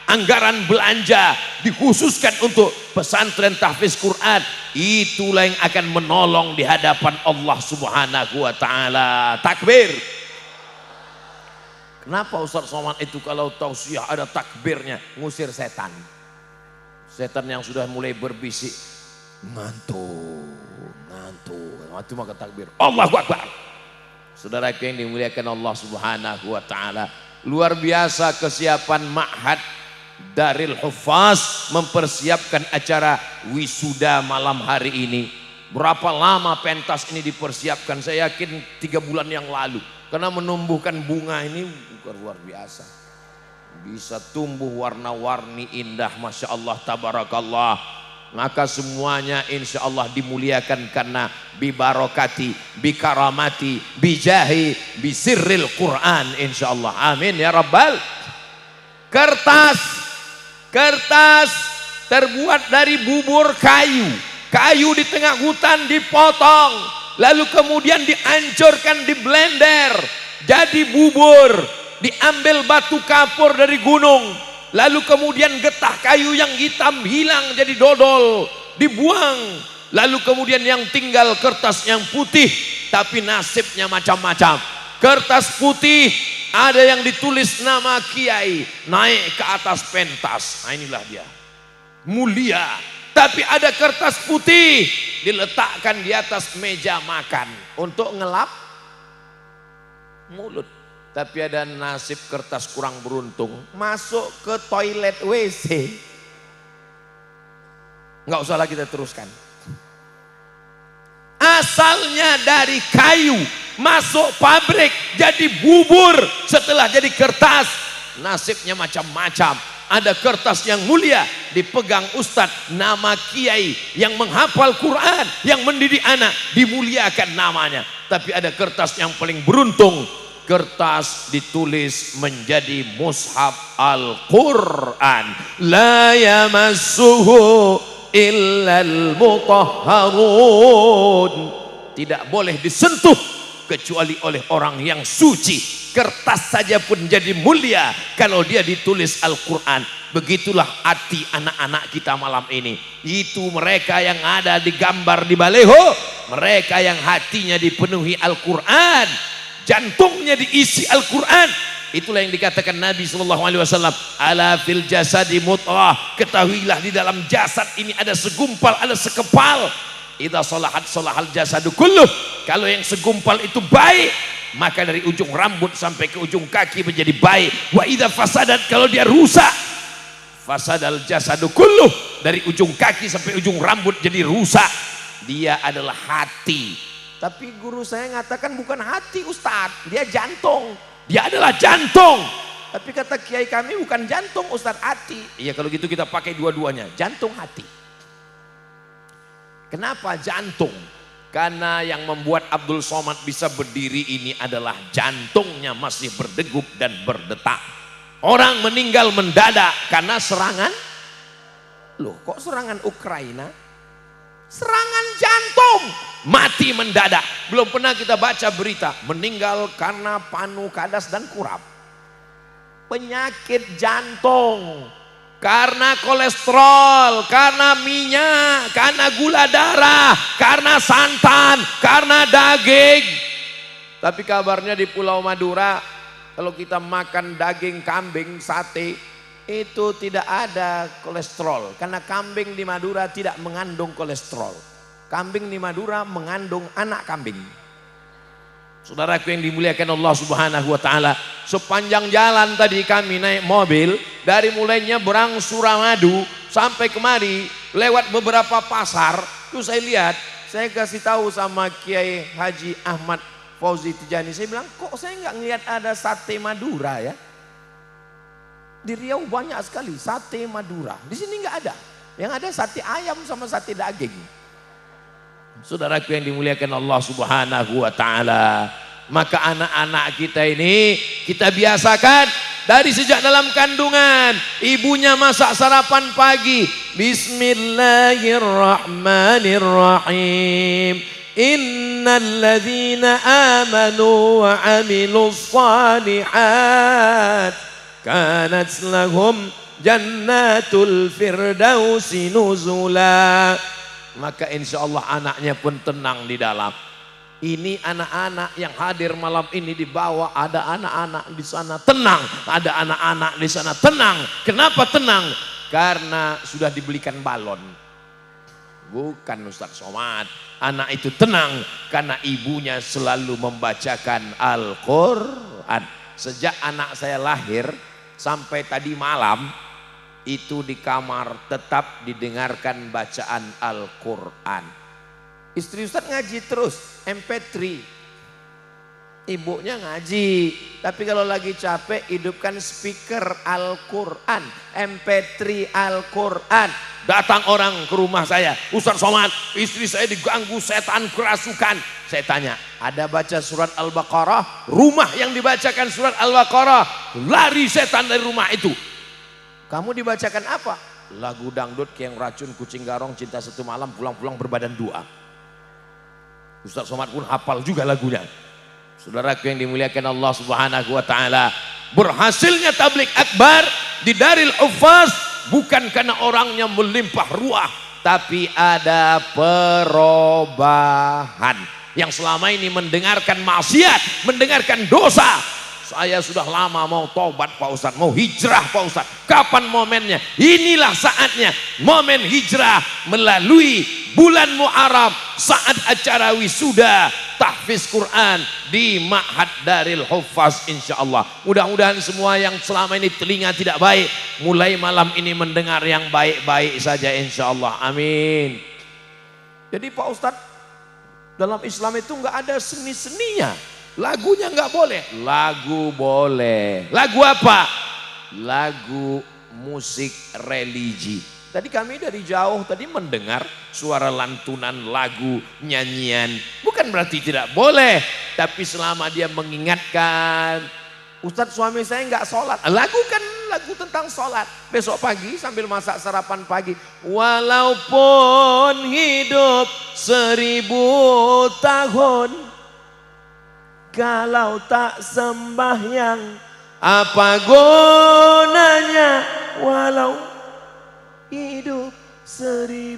anggaran belanja dikhususkan untuk pesantren tahfiz Quran. Itulah yang akan menolong di hadapan Allah Subhanahu wa taala. Takbir. Kenapa Ustadz Somad itu kalau tausiah ada takbirnya, ngusir setan. Setan yang sudah mulai berbisik, ngantuk. Waktu maka takbir, Allahu Akbar. Saudara yang dimuliakan Allah Subhanahu wa taala, luar biasa kesiapan Ma'had Daril Huffaz mempersiapkan acara wisuda malam hari ini. Berapa lama pentas ini dipersiapkan? Saya yakin 3 bulan yang lalu. Karena menumbuhkan bunga ini bukan luar biasa. Bisa tumbuh warna-warni indah, Masya Allah, Tabarakallah. Maka semuanya insya Allah dimuliakan karena bibarokati, bikaramati, bijahi, bisirril Quran insya Allah. Amin ya Rabbal. Kertas terbuat dari bubur kayu. Kayu di tengah hutan dipotong, lalu kemudian dihancurkan di blender jadi bubur. Diambil batu kapur dari gunung, lalu kemudian getah kayu yang hitam hilang jadi dodol, dibuang. Lalu kemudian yang tinggal kertas yang putih, tapi nasibnya macam-macam. Kertas putih ada yang ditulis nama kiai naik ke atas pentas. Nah inilah dia, mulia. Tapi ada kertas putih diletakkan di atas meja makan untuk ngelap mulut. Tapi ada nasib kertas kurang beruntung, masuk ke toilet WC. Nggak usahlah kita teruskan. Asalnya dari kayu, masuk pabrik jadi bubur, setelah jadi kertas. Nasibnya macam-macam. Ada kertas yang mulia dipegang ustadz, nama kiai yang menghafal Quran, yang mendidik anak, dimuliakan namanya. Tapi ada kertas yang paling beruntung, kertas ditulis menjadi mushaf Al-Quran. La yamassuhu illal mutahharun. Tidak boleh disentuh kecuali oleh orang yang suci. Kertas saja pun jadi mulia kalau dia ditulis Al-Quran. Begitulah hati anak-anak kita malam ini. Itu mereka yang ada di gambar di baleho, mereka yang hatinya dipenuhi Al-Quran, jantungnya diisi Al-Quran. Itulah yang dikatakan Nabi SAW, ala fil jasadi mut'ah. Ketahuilah di dalam jasad ini ada segumpal, ada sekepal. Idza salahat salahal jasadu kulluh. Kalau yang segumpal itu baik, maka dari ujung rambut sampai ke ujung kaki menjadi baik. Wa idza fasadat, kalau dia rusak, fasadal jasadu kulluh. Dari ujung kaki sampai ujung rambut jadi rusak. Dia adalah hati. Tapi guru saya mengatakan bukan hati Ustadz, dia jantung. Dia adalah jantung. Tapi kata kiai kami bukan jantung Ustadz, hati. Iya kalau gitu kita pakai dua-duanya, jantung hati. Kenapa jantung? Karena yang membuat Abdul Somad bisa berdiri ini adalah jantungnya masih berdegup dan berdetak. Orang meninggal mendadak karena serangan. Loh kok serangan Ukraina? Serangan jantung, mati mendadak. Belum pernah kita baca berita meninggal karena panu, kadas dan kurap. Penyakit jantung, karena kolesterol, karena minyak, karena gula darah, karena santan, karena daging. Tapi kabarnya di Pulau Madura, kalau kita makan daging kambing, sate, itu tidak ada kolesterol. Karena kambing di Madura tidak mengandung kolesterol. Kambing di Madura mengandung anak kambing. Saudaraku yang dimuliakan Allah Subhanahu wa taala, sepanjang jalan tadi kami naik mobil dari mulainya Berang Suramadu sampai kemari lewat beberapa pasar, itu saya lihat, saya kasih tahu sama Kiai Haji Ahmad Fauzi Tijani, saya bilang kok saya nggak ngelihat ada sate Madura ya? Di Riau banyak sekali sate Madura, di sini nggak ada. Yang ada sate ayam sama sate daging. Saudaraku yang dimuliakan Allah Subhanahu wa taala, maka anak-anak kita ini kita biasakan dari sejak dalam kandungan. Ibunya masak sarapan pagi, bismillahirrahmanirrahim, innal ladzina amanu wa amilus shalihat kanat lahum jannatul firdausi nuzula. Maka insya Allah anaknya pun tenang di dalam. Ini anak-anak yang hadir malam ini dibawa, ada anak-anak di sana tenang, ada anak-anak di sana tenang. Kenapa tenang? Karena sudah dibelikan balon. Bukan Ustaz Somad. Anak itu tenang karena ibunya selalu membacakan Al-Quran. Sejak anak saya lahir sampai tadi malam itu di kamar tetap didengarkan bacaan Al-Quran. Istri Ustaz ngaji terus, MP3. Ibunya ngaji, tapi kalau lagi capek hidupkan speaker Al-Quran, MP3 Al-Quran. Datang orang ke rumah saya, Ustaz Somad, istri saya diganggu setan kerasukan. Saya tanya, ada baca surat Al-Baqarah? Rumah yang dibacakan surat Al-Baqarah, lari setan dari rumah itu. Kamu dibacakan apa? Lagu dangdut Kiang Racun, Kucing Garong, Cinta Satu Malam, Pulang-pulang Berbadan Dua. Ustaz Somad pun hafal juga lagunya. Saudaraku yang dimuliakan Allah Subhanahu wa taala, berhasilnya tabligh akbar di Daril Huffaz bukan karena orangnya melimpah ruah, tapi ada perubahan. Yang selama ini mendengarkan maksiat, mendengarkan dosa. Saya sudah lama mau tobat Pak Ustadz, mau hijrah Pak Ustadz. Kapan momennya? Inilah saatnya, momen hijrah melalui bulan Muharram, saat acara wisuda tahfiz Quran di Ma'had Daril Huffaz insyaallah. Mudah-mudahan semua yang selama ini telinga tidak baik, mulai malam ini mendengar yang baik-baik saja insyaallah. Amin. Jadi Pak Ustadz, dalam Islam itu nggak ada seni-seninya. Lagunya nggak boleh. Lagu boleh. Lagu apa? Lagu musik religi. Tadi kami dari jauh tadi mendengar suara lantunan lagu, nyanyian. Bukan berarti tidak boleh, tapi selama dia mengingatkan, Ustadz suami saya nggak sholat. Lagu kan lagu tentang sholat. Besok pagi sambil masak sarapan pagi, walaupun hidup 1000 tahun, kalau tak sembahyang apa gunanya? Walau hidup 1000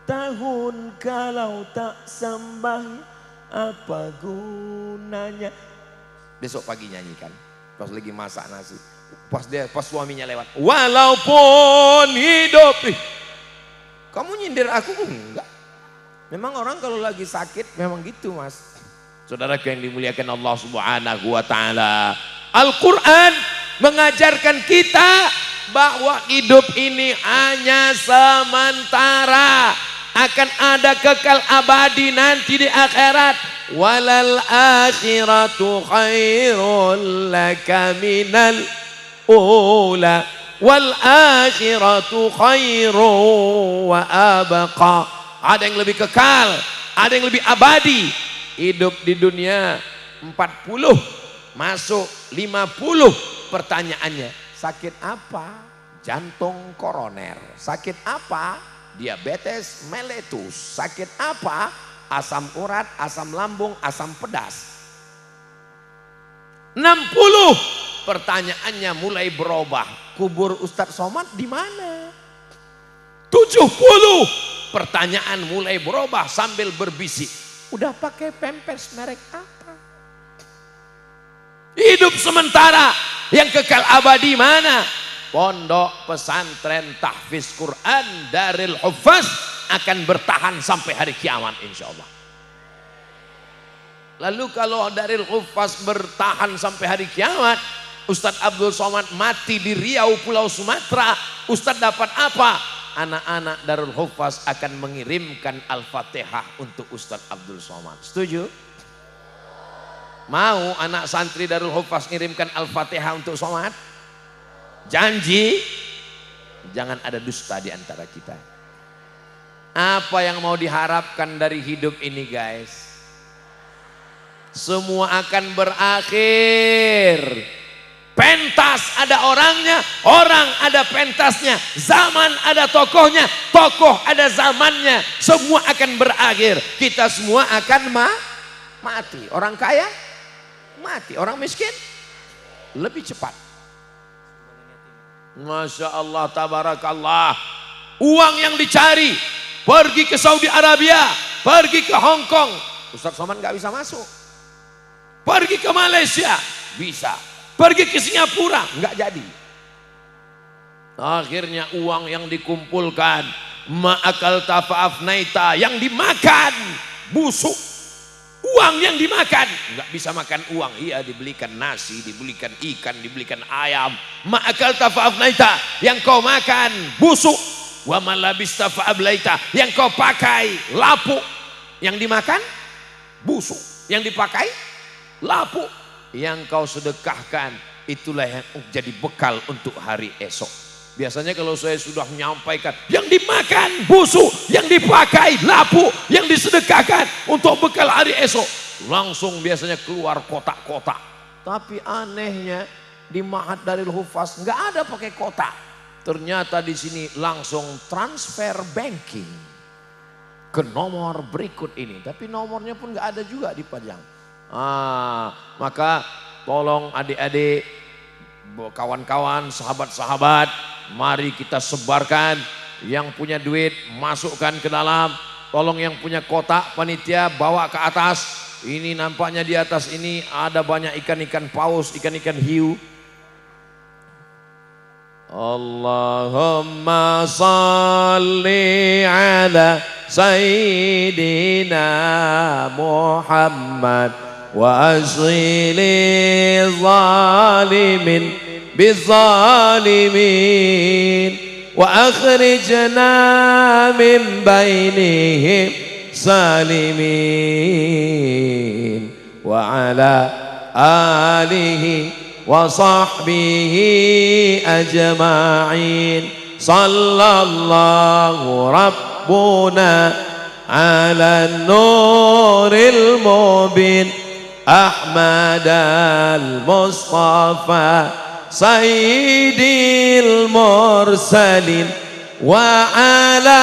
tahun, kalau tak sembahyang apa gunanya? Besok pagi nyanyikan pas lagi masak nasi, pas suaminya lewat, walaupun hidup. Kamu nyindir aku? Enggak. Memang orang kalau lagi sakit memang gitu mas. Saudara yang dimuliakan Allah Subhanahu wa taala, Al-Quran mengajarkan kita bahwa hidup ini hanya sementara, akan akan ada kekal abadi nanti di akhirat. Walal akhiratu khairul laka minal ula wal akhiratu khairu wa abqa. Ada yang lebih kekal, ada yang lebih abadi. Hidup di dunia 40, masuk 50. Pertanyaannya, sakit apa? Jantung koroner. Sakit apa? Diabetes meletus. Sakit apa? Asam urat, asam lambung, asam pedas. 60. Pertanyaannya mulai berubah. Kubur Ustadz Somad di mana? 70. Pertanyaan mulai berubah sambil berbisik. Udah pakai pampers merek apa? Hidup sementara, yang kekal abadi mana? Pondok pesantren tahfiz Quran Darul Huffaz akan bertahan sampai hari kiamat insya Allah. Lalu kalau Darul Huffaz bertahan sampai hari kiamat, Ustadz Abdul Somad mati di Riau, Pulau Sumatera, Ustadz dapat apa? Anak-anak Darul Huffaz akan mengirimkan Al-Fatihah untuk Ustadz Abdul Somad. Setuju? Mau anak santri Darul Huffaz ngirimkan Al-Fatihah untuk Somad? Janji? Jangan ada dusta di antara kita. Apa yang mau diharapkan dari hidup ini guys? Semua akan berakhir. Pentas ada orangnya, orang ada pentasnya. Zaman ada tokohnya, tokoh ada zamannya. Semua akan berakhir. Kita semua akan mati. Orang kaya mati, orang miskin lebih cepat. Masya Allah, tabarakallah. Uang yang dicari, pergi ke Saudi Arabia, pergi ke Hong Kong. Ustadz Somad nggak bisa masuk. Pergi ke Malaysia, bisa. Pergi ke Singapura, nggak jadi. Akhirnya uang yang dikumpulkan, ma'akal tafa'afnaita, yang dimakan, busuk. Uang yang dimakan, nggak bisa makan uang. Iya, dibelikan nasi, dibelikan ikan, dibelikan ayam. Ma'akal tafa'afnaita, yang kau makan busuk. Wa malabista fa'ablaita, yang kau pakai lapuk. Yang dimakan busuk, yang dipakai lapuk. Yang kau sedekahkan, itulah yang jadi bekal untuk hari esok. Biasanya kalau saya sudah menyampaikan, yang dimakan busuk, yang dipakai lapuk, yang disedekahkan untuk bekal hari esok, langsung biasanya keluar kotak-kotak. Tapi anehnya di Ma'had Darul Huffaz nggak ada pakai kotak. Ternyata di sini langsung transfer banking ke nomor berikut ini. Tapi nomornya pun nggak ada juga dipajang. Maka tolong adik-adik, kawan-kawan, sahabat-sahabat, mari kita sebarkan. Yang punya duit masukkan ke dalam. Tolong yang punya kotak panitia bawa ke atas. Ini nampaknya di atas ini ada banyak ikan-ikan paus, ikan-ikan hiu. Allahumma salli ala Sayyidina Muhammad wa asghili zalimin bizalimin wa akhrijna min bainihim salimin wa ala alihi wa sahbihi ajma'in. Sallallahu rabbuna ala nuril mubin Ahmad al-Mustafa Sayyidil mursalin wa ala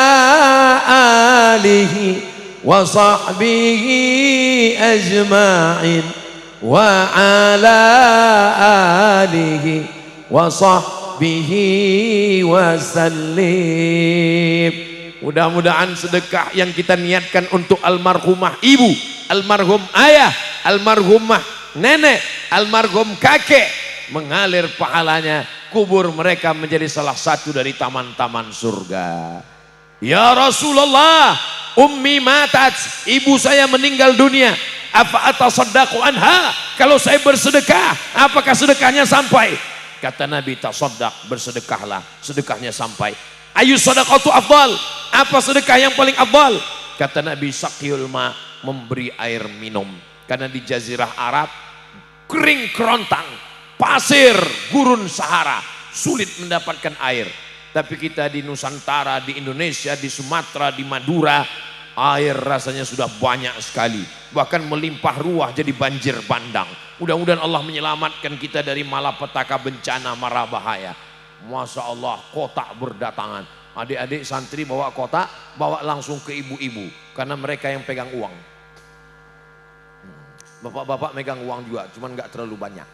alihi wa sahbihi ajma'in wa ala alihi wa sahbihi wa sallim. Mudah-mudahan sedekah yang kita niatkan untuk almarhumah ibu, almarhum ayah, almarhumah nenek, almarhum kakek, mengalir pahalanya, kubur mereka menjadi salah satu dari taman-taman surga. Ya Rasulullah, ummi matat, ibu saya meninggal dunia. Apa atasaddaqu anha? Kalau saya bersedekah, apakah sedekahnya sampai? Kata Nabi, tasaddaq, bersedekahlah, sedekahnya sampai. Ayu sadaqatu afdal, Apa sedekah yang paling afdal? Kata Nabi, saqiyul ma, memberi air minum. Karena di Jazirah Arab kering kerontang, pasir, gurun Sahara, sulit mendapatkan air. Tapi kita di Nusantara, di Indonesia, di Sumatera, di Madura, air rasanya sudah banyak sekali. Bahkan melimpah ruah jadi banjir bandang. Mudah-mudahan Allah menyelamatkan kita dari malapetaka, bencana, mara bahaya. Masya Allah, kotak berdatangan. Adik-adik santri bawa kotak, bawa langsung ke ibu-ibu. Karena mereka yang pegang uang. Bapak-bapak megang uang juga, cuman gak terlalu banyak.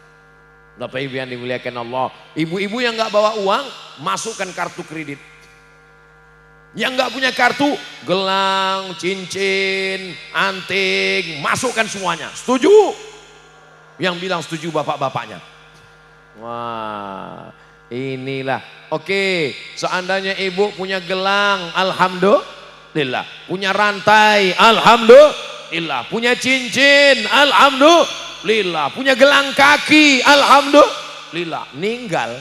Bapak ibu yang dimuliakan Allah, ibu-ibu yang gak bawa uang, masukkan kartu kredit. Yang gak punya kartu, gelang, cincin, anting, masukkan semuanya. Setuju? Yang bilang setuju bapak-bapaknya. Wah, inilah. Oke, seandainya ibu punya gelang, alhamdulillah. Punya rantai, alhamdulillah. Punya cincin, alhamdulillah. Punya gelang kaki, alhamdulillah. Ninggal,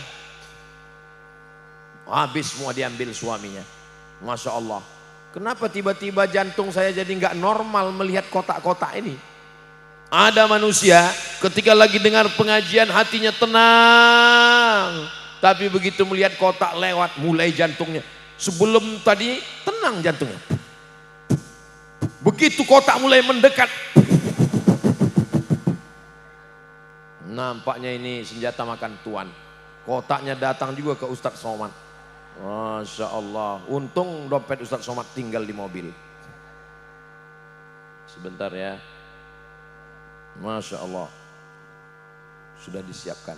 habis semua diambil suaminya. Masya Allah. Kenapa tiba-tiba jantung saya jadi nggak normal melihat kotak-kotak ini? Ada manusia ketika lagi dengar pengajian hatinya tenang. Tapi begitu melihat kotak lewat, mulai jantungnya. Sebelum tadi tenang jantungnya. Begitu kotak mulai mendekat. Nampaknya ini senjata makan tuan. Kotaknya datang juga ke Ustadz Somad. Masya Allah. Untung dompet Ustadz Somad tinggal di mobil. Sebentar ya. Masya Allah. Sudah disiapkan.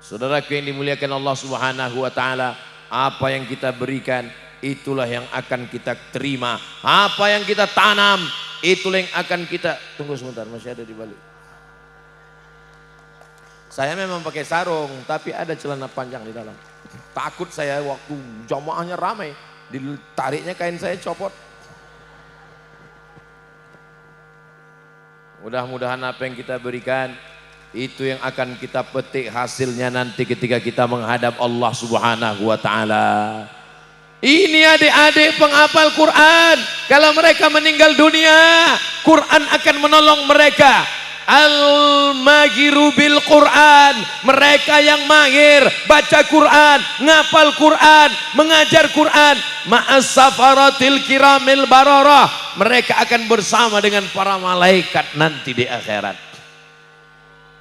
Saudaraku yang dimuliakan Allah Subhanahu wa ta'ala, apa yang kita berikan itulah yang akan kita terima. Apa yang kita tanam itulah yang akan kita. Tunggu sebentar, masih ada di balik. Saya memang pakai sarung, tapi ada celana panjang di dalam. Takut saya waktu jamaahnya ramai, ditariknya kain saya copot. Mudah-mudahan apa yang kita berikan itu yang akan kita petik hasilnya nanti ketika kita menghadap Allah Subhanahu wa ta'ala. Ini adik-adik penghafal Quran, kalau mereka meninggal dunia, Quran akan menolong mereka. Al-magiru bil Quran, mereka yang mahir baca Quran, ngapal Quran, mengajar Quran, ma'as safaratil kiramil bararah, mereka akan bersama dengan para malaikat nanti di akhirat.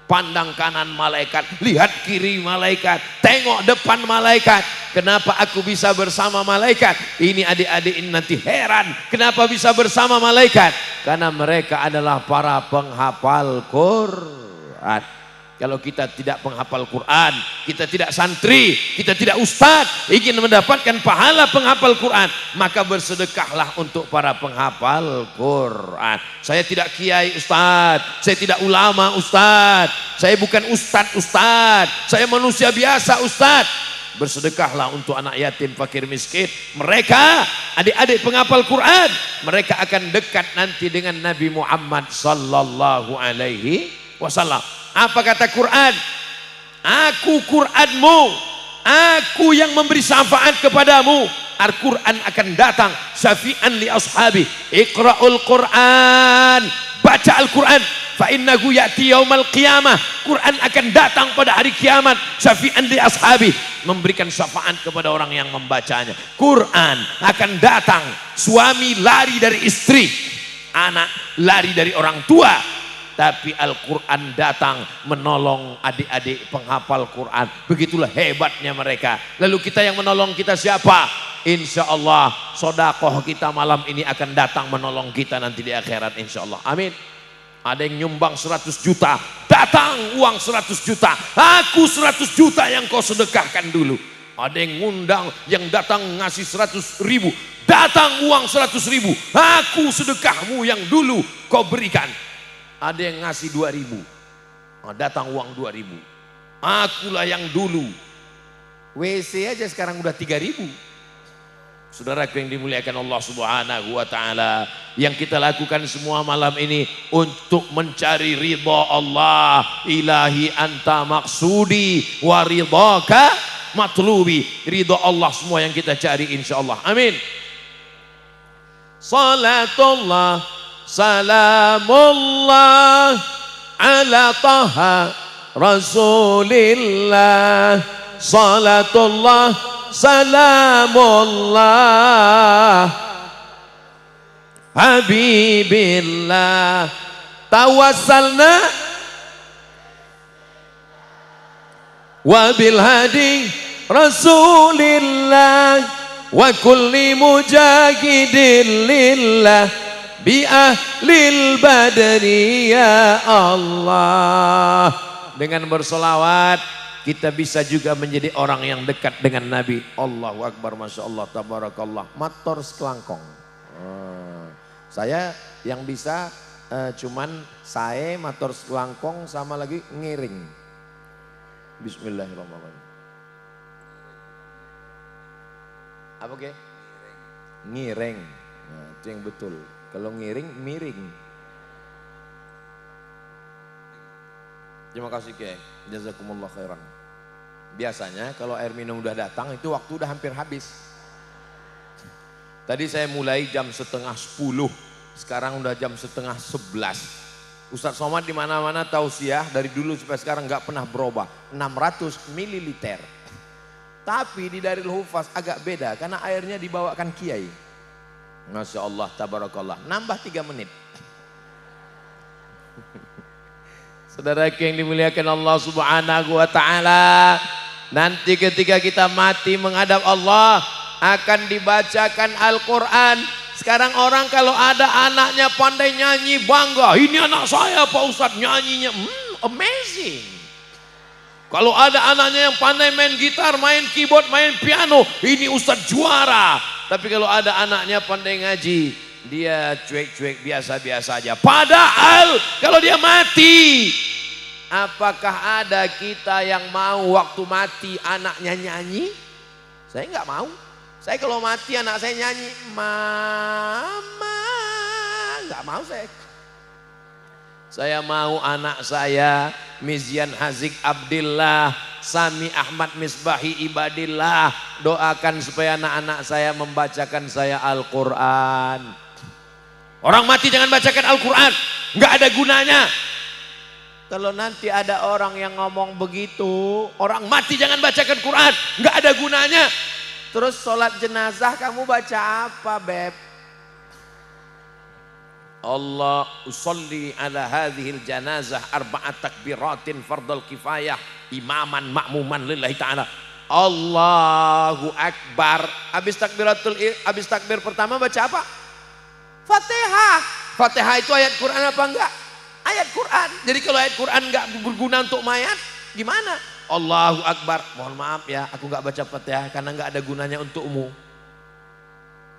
Pandang kanan malaikat, lihat kiri malaikat, tengok depan malaikat. Kenapa aku bisa bersama malaikat? Ini adik-adik ini nanti heran, kenapa bisa bersama malaikat? Karena mereka adalah para penghafal Quran. Kalau kita tidak penghafal Quran, kita tidak santri, kita tidak ustadz, ingin mendapatkan pahala penghafal Quran, maka bersedekahlah untuk para penghafal Quran. Saya tidak kiai ustadz, saya tidak ulama ustadz, saya bukan ustadz, saya manusia biasa ustadz. Bersedekahlah untuk anak yatim, fakir, miskin. Mereka adik-adik penghafal Quran, mereka akan dekat nanti dengan Nabi Muhammad sallallahu alaihi wasallam. Apa kata Quran? Aku Quranmu, aku yang memberi syafaat kepadamu. Al-Quran akan datang syafi'an li ashabi. Iqra'ul Quran, baca Al-Quran, fa innahu ya'ti yaumal qiyamah. Quran akan datang pada hari kiamat syafi'an li ashabi, memberikan syafaat kepada orang yang membacanya. Quran akan datang, suami lari dari istri, anak lari dari orang tua, tapi Al-Quran datang menolong adik-adik penghafal Quran. Begitulah hebatnya mereka. Lalu kita yang menolong kita siapa? Insya Allah sodakoh kita malam ini akan datang menolong kita nanti di akhirat insya Allah. Amin. Ada yang nyumbang 100 juta, datang uang 100 juta. Aku 100 juta yang kau sedekahkan dulu. Ada yang ngundang, yang datang ngasih 100 ribu, datang uang 100 ribu. Aku sedekahmu yang dulu kau berikan. Ada yang ngasih 2.000, datang uang 2.000. Akulah yang dulu. WC aja sekarang udah 3.000. Saudaraku yang dimuliakan Allah Subhanahu wa ta'ala, yang kita lakukan semua malam ini untuk mencari ridha Allah. Ilahi anta maksudi wa ridhaka matlubi, ridho Allah semua yang kita cari insyaallah. Amin. Salatullah salamullah ala taha rasulillah. Salatullah salamullah habibillah. Tawassalna wabil hadi rasulillah wa kulli mujahidin lillah bi ahlil badri ya Allah. Dengan bersolawat kita bisa juga menjadi orang yang dekat dengan Nabi. Allahu Akbar, Masya Allah, tabarakallah. Mator sekelangkong. Saya yang bisa cuman saya mator sekelangkong sama lagi ngiring. Bismillahirrahmanirrahim. Apa ke? Ngiring. Nah, itu yang betul. Kalau ngiring, miring. Terima kasih Kiai. Jazakumullah khairan. Biasanya kalau air minum udah datang itu waktu udah hampir habis. Tadi saya mulai jam 9:30. Sekarang udah jam 10:30. Ustadz Somad di mana-mana tausiah dari dulu sampai sekarang nggak pernah berubah. 600 ml. Tapi di Darul Hufaz agak beda karena airnya dibawakan kiai. Masya Allah, tabarakallah. Nambah 3 menit. Saudara yang dimuliakan Allah Subhanahu wa taala, nanti ketika kita mati menghadap Allah akan dibacakan Al-Qur'an. Sekarang orang kalau ada anaknya pandai nyanyi bangga, ini anak saya Pak Ustadz nyanyinya amazing. Kalau ada anaknya yang pandai main gitar, main keyboard, main piano, ini Ustadz juara. Tapi kalau ada anaknya pandai ngaji, dia cuek-cuek biasa-biasa aja. Padahal kalau dia mati, apakah ada kita yang mau waktu mati anaknya nyanyi? Saya nggak mau. Saya kalau mati anak saya nyanyi, mama, nggak mau saya. Saya mau anak saya Mizian Hazik Abdillah, Sami Ahmad Misbahi Ibadillah, doakan supaya anak-anak saya membacakan saya Al-Quran. Orang mati jangan bacakan Al-Quran, nggak ada gunanya. Kalau nanti ada orang yang ngomong begitu, orang mati jangan bacakan Quran, nggak ada gunanya. Terus sholat jenazah kamu baca apa, Beb? Allah usolli ala hadhil janazah arba'at takbiratin fardal kifayah imaman ma'muman lillahi ta'ala. Allahu Akbar. Habis takbir pertama baca apa? Fatihah. Fatihah itu ayat Quran apa enggak? Ayat Quran. Jadi kalau ayat Quran enggak berguna untuk mayat, gimana? Allahu Akbar. Mohon maaf ya, aku enggak baca Fatihah karena enggak ada gunanya untukmu.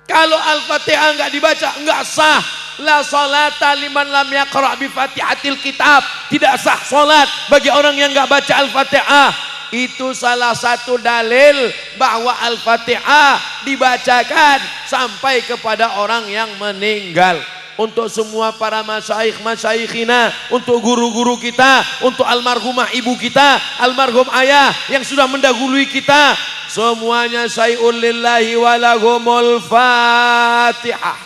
Kalau Al-Fatihah enggak dibaca, enggak sah. La salata liman lam yaqra' bi Fatihatil kitab. Tidak sah salat bagi orang yang enggak baca Al-Fatihah. Itu salah satu dalil bahwa Al-Fatihah dibacakan sampai kepada orang yang meninggal. Untuk semua para masyayikh-masyayikhina, untuk guru-guru kita, untuk almarhumah ibu kita, almarhum ayah yang sudah mendahului kita, semuanya syai'un lillahi walahumul fatihah.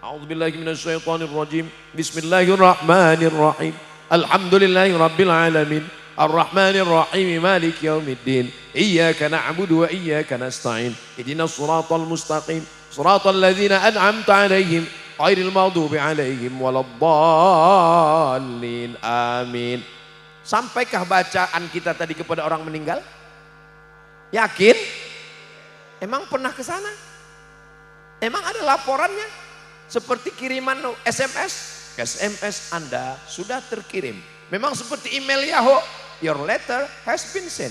A'udzubillahi minasyaitonir rajim. Bismillahirrahmanirrahim. Alhamdulillahi rabbil alamin. Ar-Rahmanir Rahim Maliki Yaumiddin. Iyyaka na'budu wa iyyaka nasta'in. Ihdinas shiratal mustaqim. Shiratal ladzina an'amta 'alaihim ghairil maghdubi 'alaihim waladdallin. Amin. Sampaikah bacaan kita tadi kepada orang meninggal? Yakin? Emang pernah ke sana? Emang ada laporannya? Seperti kiriman SMS. SMS Anda sudah terkirim. Memang seperti email Yahoo. Your letter has been sent.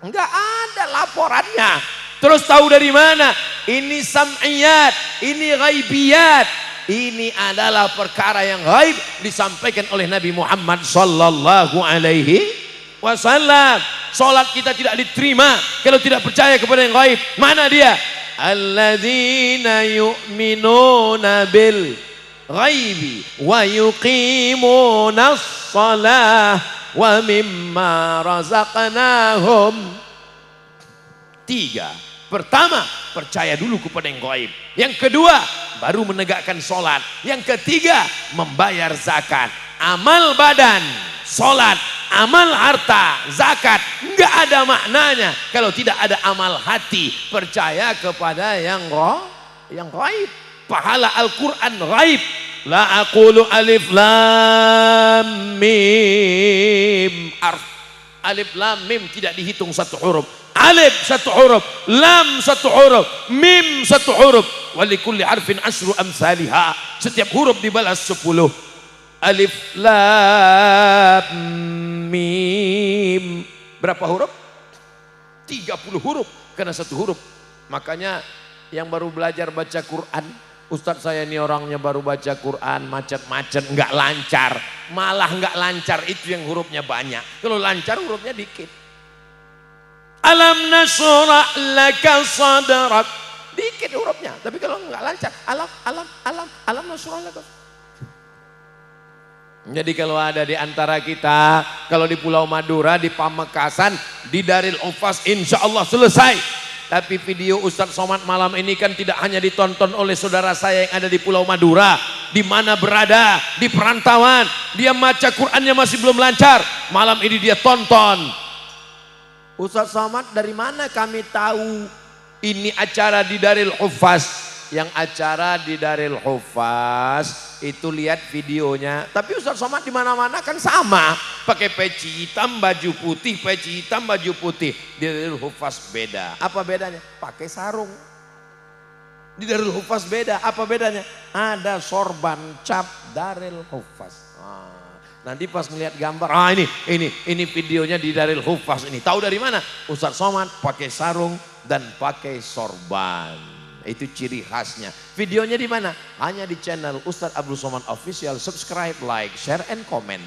Enggak ada laporannya. Terus tahu dari mana? Ini sam'iyat, ini ghaibiyat. Ini adalah perkara yang gaib disampaikan oleh Nabi Muhammad sallallahu alaihi wasallam. Salat kita tidak diterima kalau tidak percaya kepada yang gaib. Mana dia? Alladzina yu'minuna bil ghaibi wa yuqimunas shalah wa mimma razaqnahum Tiga. Pertama, percaya dulu kepada yang gaib. Yang kedua, baru menegakkan sholat. Yang ketiga, membayar zakat. Amal badan, sholat, amal harta, zakat, nggak ada maknanya kalau tidak ada amal hati. Percaya kepada yang gaib. Pahala Al-Quran gaib. La aqulu alif lam mim. Alif lam mim tidak dihitung satu huruf. Alif satu huruf, lam satu huruf, mim satu huruf. Walikulli harfin asyru amsalihha. Setiap huruf dibalas 10. Alif lam mim. Berapa huruf? 30 huruf karena satu huruf. Makanya yang baru belajar baca Quran, Ustadz saya ini orangnya baru baca Quran, macet-macet, nggak lancar. Malah nggak lancar itu yang hurufnya banyak. Kalau lancar hurufnya dikit. Alam nashrah laka sadrak. Dikit hurufnya, tapi kalau nggak lancar, alam nashrah laka. Jadi kalau ada di antara kita, kalau di Pulau Madura, di Pamekasan, di Darul Hufaz, insya Allah selesai. Tapi video Ustadz Somad malam ini kan tidak hanya ditonton oleh saudara saya yang ada di Pulau Madura, di mana berada, di perantauan, dia baca Qurannya masih belum lancar, malam ini dia tonton. Ustadz Somad dari mana kami tahu ini acara di Darul Hufaz? Yang acara di Darul Hufaz itu lihat videonya. Tapi Ustadz Somad di mana-mana kan sama, pakai peci hitam, baju putih, peci hitam, baju putih. Di Darul Hufaz beda. Apa bedanya? Pakai sarung. Di Darul Hufaz beda. Apa bedanya? Ada sorban cap Darul Hufaz. Nanti pas melihat gambar, ini videonya di Darul Hufaz ini. Tahu dari mana? Ustadz Somad pakai sarung dan pakai sorban. Itu ciri khasnya. Videonya di mana? Hanya di channel Ustadz Abdul Somad Official. Subscribe, like, share, and comment.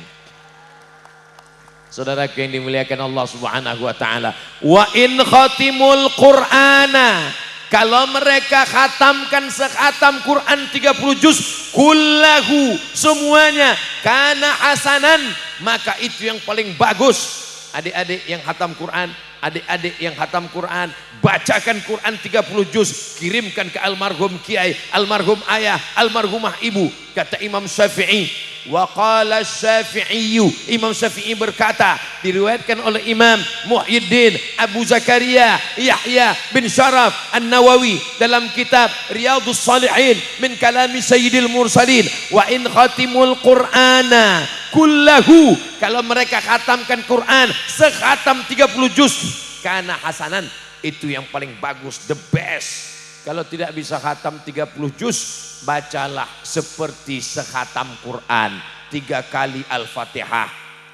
Saudaraku yang dimuliakan Allah Subhanahu wa taala. Wa in khatimul Qur'ana. Kalau mereka khatamkan sekhatam Quran 30 juz kullahu semuanya kana hasanan, maka itu yang paling bagus. Adik-adik yang khatam Quran, adik-adik yang khatam Quran, bacakan Quran 30 juz, kirimkan ke almarhum kiai, almarhum ayah, almarhumah ibu. Kata Imam Syafi'i, wa qala Syafi'i, Imam Syafi'i berkata, diriwayatkan oleh Imam Muhyiddin Abu Zakaria Yahya bin Sharaf An-Nawawi dalam kitab Riyadhus Shalihin min kalami Sayyidil Mursalin, wa in khatimul Qur'ana kullahu, kalau mereka khatamkan Quran sekhatam 30 juz, kana hasanan, itu yang paling bagus, the best. Kalau tidak bisa khatam 30 juz, bacalah seperti sekhatam Quran 3 kali Al-Fatihah.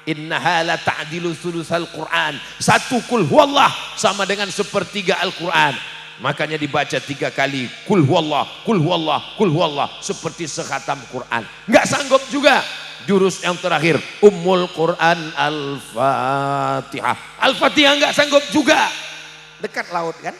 Innaha la ta'dilu thulutsal Quran. 1 kul huwallah sama dengan sepertiga Al-Quran. Makanya dibaca 3 kali kul huwallah, kul huwallah, kul huwallah seperti sekhatam Quran. Enggak sanggup juga, jurus yang terakhir Ummul Quran Al-Fatihah. Al-Fatihah enggak sanggup juga. Dekat laut kan?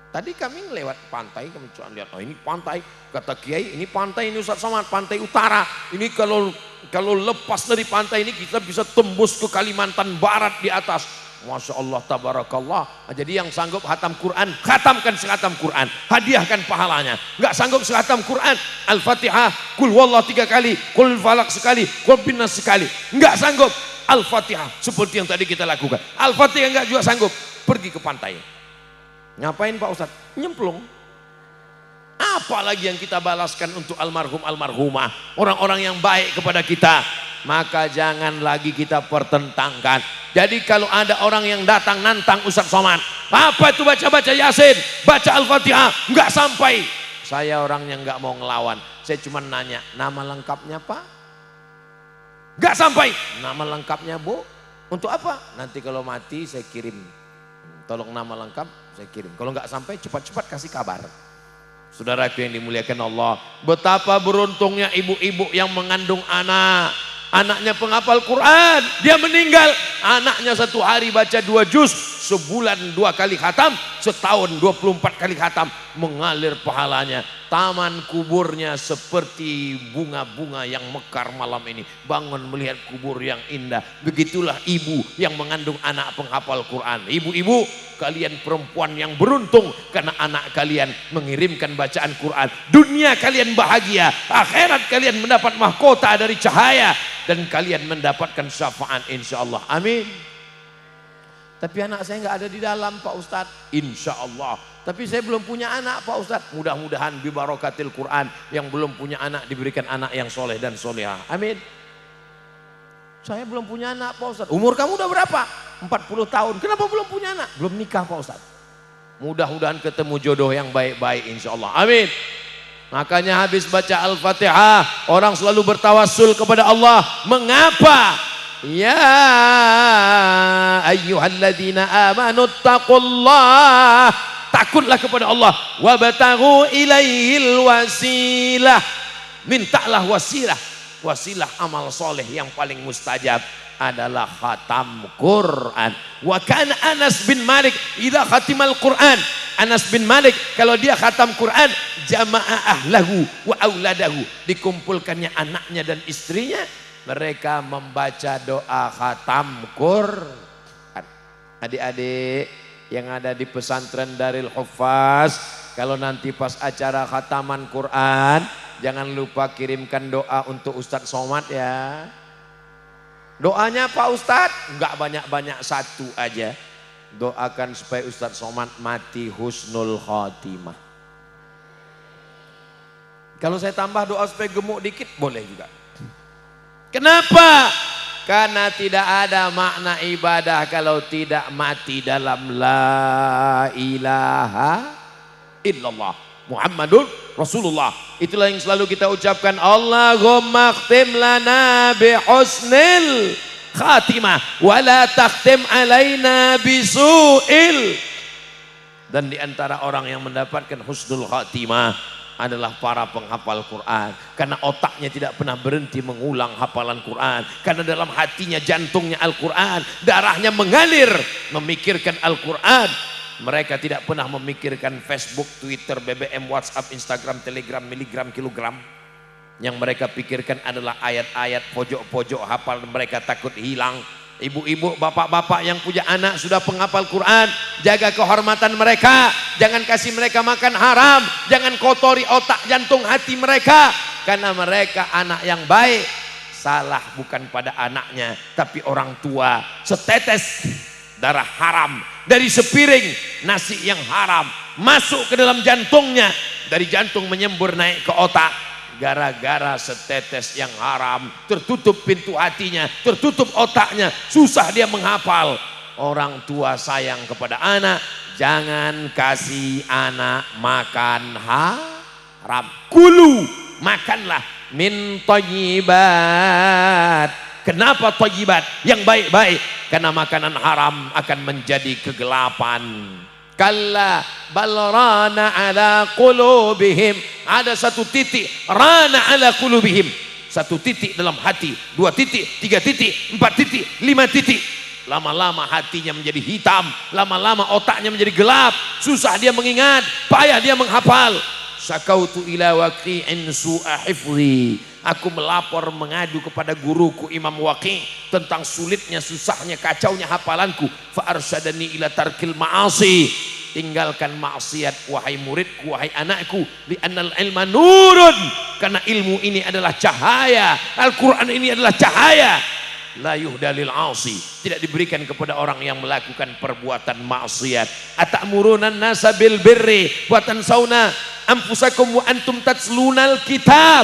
Tadi kami lewat pantai, kami cuma lihat, oh ini pantai, kata Kiai, ini pantai, ini Ustadz Somad, pantai utara. Ini kalau lepas dari pantai ini kita bisa tembus ke Kalimantan Barat di atas. Masya Allah, tabarakallah. Jadi yang sanggup khatam Quran, khatamkan sekhatam Quran, hadiahkan pahalanya. Enggak sanggup sekhatam Quran, Al-Fatihah, kul wallah 3 kali, kul falak sekali, kul binas sekali. Enggak sanggup, Al-Fatihah seperti yang tadi kita lakukan. Al-Fatihah enggak juga sanggup, pergi ke pantai. Ngapain Pak Ustadz? Nyemplung. Apalagi yang kita balaskan untuk almarhum almarhumah, orang-orang yang baik kepada kita, maka jangan lagi kita pertentangkan. Jadi kalau ada orang yang datang nantang Ustadz Somad, apa itu baca-baca Yasin, baca Al-Fatihah, enggak sampai. Saya orangnya enggak mau ngelawan. Saya cuma nanya, nama lengkapnya Pak? Enggak sampai. Nama lengkapnya Bu? Untuk apa? Nanti kalau mati saya kirim. Tolong nama lengkap saya kirim. Kalau nggak sampai cepat-cepat kasih kabar. Saudaraku yang dimuliakan Allah, betapa beruntungnya ibu-ibu yang mengandung anak. Anaknya penghafal Quran, dia meninggal. Anaknya 1 hari baca 2 juz, sebulan 2 kali khatam, setahun 24 kali khatam, mengalir pahalanya. Taman kuburnya seperti bunga-bunga yang mekar malam ini. Bangun melihat kubur yang indah. Begitulah ibu yang mengandung anak penghafal Quran. Ibu-ibu, kalian perempuan yang beruntung karena anak kalian mengirimkan bacaan Quran. Dunia kalian bahagia, akhirat kalian mendapat mahkota dari cahaya, dan kalian mendapatkan syafaat insyaallah. Amin. Tapi anak saya nggak ada di dalam Pak Ustadz. Insya Allah. Tapi saya belum punya anak Pak Ustadz. Mudah-mudahan bibarokatil Quran yang belum punya anak diberikan anak yang soleh dan solehah. Amin. Saya belum punya anak Pak Ustadz. Umur kamu udah berapa? 40 tahun. Kenapa belum punya anak? Belum nikah Pak Ustadz. Mudah-mudahan ketemu jodoh yang baik-baik insya Allah. Amin. Makanya habis baca Al-Fatihah, orang selalu bertawassul kepada Allah. Mengapa? Ya ayyuhalladzina amanu taqullah, takutlah kepada Allah, wabtaghu ilaihil wasilah, mintalah wasilah. Wasilah amal soleh yang paling mustajab adalah khatam Quran. Wa kana Anas bin Malik idza khatimal Quran, Anas bin Malik kalau dia khatam Quran, jama'a ahlahu wa auladahu, dikumpulkannya anaknya dan istrinya, mereka membaca doa khatam Quran. Adik-adik yang ada di pesantren Darul Huffaz, kalau nanti pas acara khataman Quran, jangan lupa kirimkan doa untuk Ustadz Somad ya. Doanya Pak Ustadz, enggak banyak-banyak, satu aja. Doakan supaya Ustadz Somad mati husnul khotimah. Kalau saya tambah doa supaya gemuk dikit, boleh juga. Kenapa? Karena tidak ada makna ibadah kalau tidak mati dalam la ilaha illallah Muhammadun Rasulullah. Itulah yang selalu kita ucapkan, Allahumma khtim lana bi husnil khatimah wa la takhtim alaina bisu'il. Dan di antara orang yang mendapatkan husnul khatimah adalah para penghafal Quran, karena otaknya tidak pernah berhenti mengulang hafalan Quran, karena dalam hatinya, jantungnya Al-Quran, darahnya mengalir memikirkan Al-Quran. Mereka tidak pernah memikirkan Facebook, Twitter, BBM, WhatsApp, Instagram, Telegram, miligram, kilogram. Yang mereka pikirkan adalah ayat-ayat pojok-pojok hafal, mereka takut hilang. Ibu-ibu, bapak-bapak yang punya anak sudah penghafal Quran, jaga kehormatan mereka, jangan kasih mereka makan haram, jangan kotori otak, jantung, hati mereka, karena mereka anak yang baik. Salah bukan pada anaknya, tapi orang tua. Setetes darah haram dari sepiring nasi yang haram masuk ke dalam jantungnya, dari jantung menyembur naik ke otak. Gara-gara setetes yang haram, tertutup pintu hatinya, tertutup otaknya, susah dia menghafal. Orang tua sayang kepada anak, jangan kasih anak makan haram. Kulu, makanlah min thayyibat. Kenapa thayyibat? Yang baik-baik. Karena makanan haram akan menjadi kegelapan. Kalla bal rana ala qulubihim. Ada satu titik, rana ala qulubihim. Satu titik dalam hati, 2 titik, 3 titik, 4 titik, 5 titik. Lama-lama hatinya menjadi hitam, lama-lama otaknya menjadi gelap, susah dia mengingat, payah dia menghafal. Sakautu ila waqi'in su'a hifzi. Aku melapor mengadu kepada guruku Imam Waqi' tentang sulitnya, susahnya, kacaunya hafalanku. Fa arsyadani ila tarkil ma'asi. Tinggalkan maksiat wahai muridku, wahai anakku. Li'annal ilma nurun. Karena ilmu ini adalah cahaya. Al-Quran ini adalah cahaya. La yuhdalil asi. Tidak diberikan kepada orang yang melakukan perbuatan maksiat. Atamuruna nasa bil birri wa tansawna anfusakum wa antum tatslunal kitab.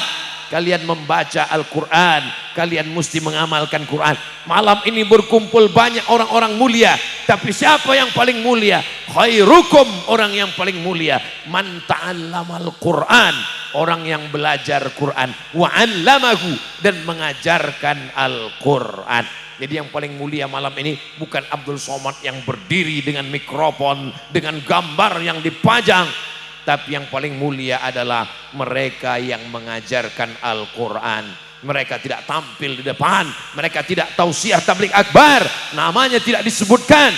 Kalian membaca Al-Quran, kalian mesti mengamalkan Quran. Malam ini berkumpul banyak orang-orang mulia, tapi siapa yang paling mulia? Khairukum, orang yang paling mulia man ta'allamal Quran, orang yang belajar Quran, wa 'allamahu, dan mengajarkan Al-Quran. Jadi yang paling mulia malam ini bukan Abdul Somad yang berdiri dengan mikrofon, dengan gambar yang dipajang, tapi yang paling mulia adalah mereka yang mengajarkan Al-Quran. Mereka tidak tampil di depan, mereka tidak tausiah tabligh akbar, namanya tidak disebutkan,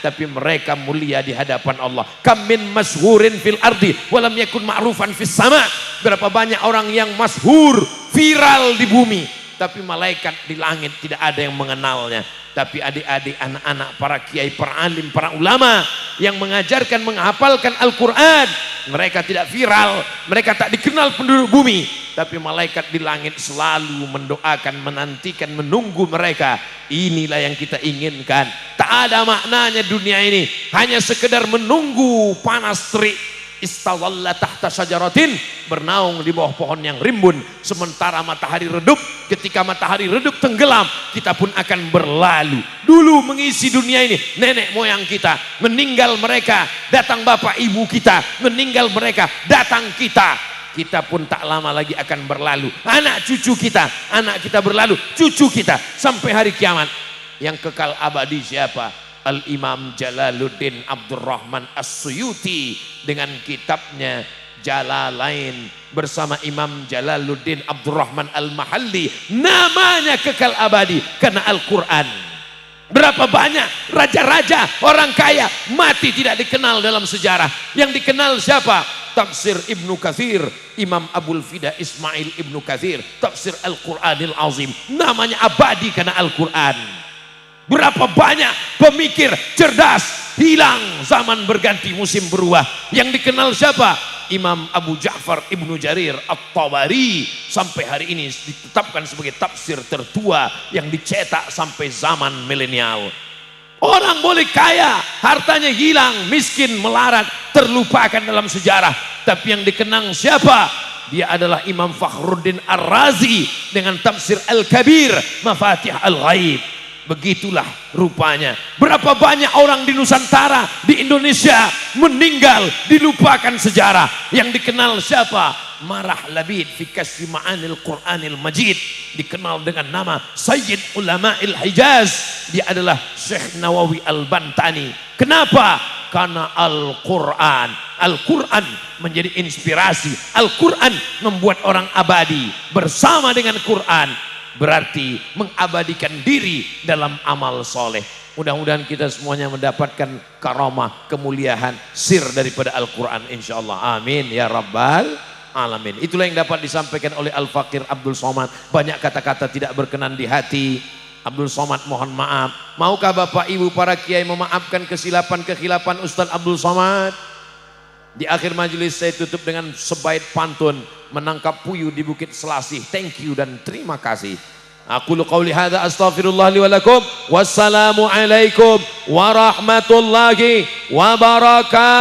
tapi mereka mulia di hadapan Allah. Kam min masyhurin fil ardi walam yakun ma'rufan fis sama. Berapa banyak orang yang masyhur, viral di bumi, tapi malaikat di langit tidak ada yang mengenalnya. Tapi adik-adik, anak-anak, para kiai, para alim, para ulama yang mengajarkan, menghafalkan Al-Quran, mereka tidak viral, mereka tak dikenal penduduk bumi, tapi malaikat di langit selalu mendoakan, menantikan, menunggu mereka. Inilah yang kita inginkan. Tak ada maknanya dunia ini, hanya sekedar menunggu panas terik. Istawalla tahta syajaratin, bernaung di bawah pohon yang rimbun sementara matahari redup. Ketika matahari redup tenggelam, kita pun akan berlalu. Dulu mengisi dunia ini nenek moyang kita, meninggal mereka, datang bapak ibu kita, meninggal mereka, datang kita. Kita pun tak lama lagi akan berlalu. Anak cucu kita, anak kita berlalu, cucu kita, sampai hari kiamat. Yang kekal abadi siapa? Al-Imam Jalaluddin Abdurrahman As-Suyuti dengan kitabnya Jalalain bersama Imam Jalaluddin Abdurrahman Al-Mahalli. Namanya kekal abadi karena Al-Quran. Berapa banyak raja-raja, orang kaya mati tidak dikenal dalam sejarah. Yang dikenal siapa? Tafsir Ibnu Katsir, Imam Abul Fida Ismail Ibnu Katsir, Tafsir Al-Quranil Azim. Namanya abadi karena Al-Quran. Berapa banyak pemikir cerdas hilang, zaman berganti, musim berubah. Yang dikenal siapa? Imam Abu Ja'far Ibnu Jarir At-Tabari, sampai hari ini ditetapkan sebagai tafsir tertua yang dicetak sampai zaman milenial. Orang boleh kaya, hartanya hilang, miskin, melarat, terlupakan dalam sejarah, tapi yang dikenang siapa? Dia adalah Imam Fakhruddin Ar-Razi dengan tafsir Al-Kabir, Mafatih Al-Ghaib. Begitulah rupanya. Berapa banyak orang di Nusantara, di Indonesia meninggal, dilupakan sejarah. Yang dikenal siapa? Marah Labid fi Kasfi Ma'anil Qur'anil Majid, dikenal dengan nama Sayyid Ulama'il Hijaz. Dia adalah Syekh Nawawi Al-Bantani. Kenapa? Karena Al-Quran. Al-Quran menjadi inspirasi. Al-Quran membuat orang abadi. Bersama dengan Quran berarti mengabadikan diri dalam amal soleh. Mudah-mudahan kita semuanya mendapatkan karamah, kemuliaan, sir daripada Al-Quran insyaAllah. Amin ya Rabbal Alamin. Itulah yang dapat disampaikan oleh Al-Fakir Abdul Somad. Banyak kata-kata tidak berkenan di hati. Abdul Somad mohon maaf. Maukah Bapak Ibu para kiai memaafkan kesilapan-kekhilapan Ustaz Abdul Somad? Di akhir majelis saya tutup dengan sebait pantun menangkap puyuh di Bukit Selasih. Thank you dan terima kasih. Aku qauli hadza astaghfirullah li wa lakum. Wassalamu alaikum warahmatullahi wabarakatuh.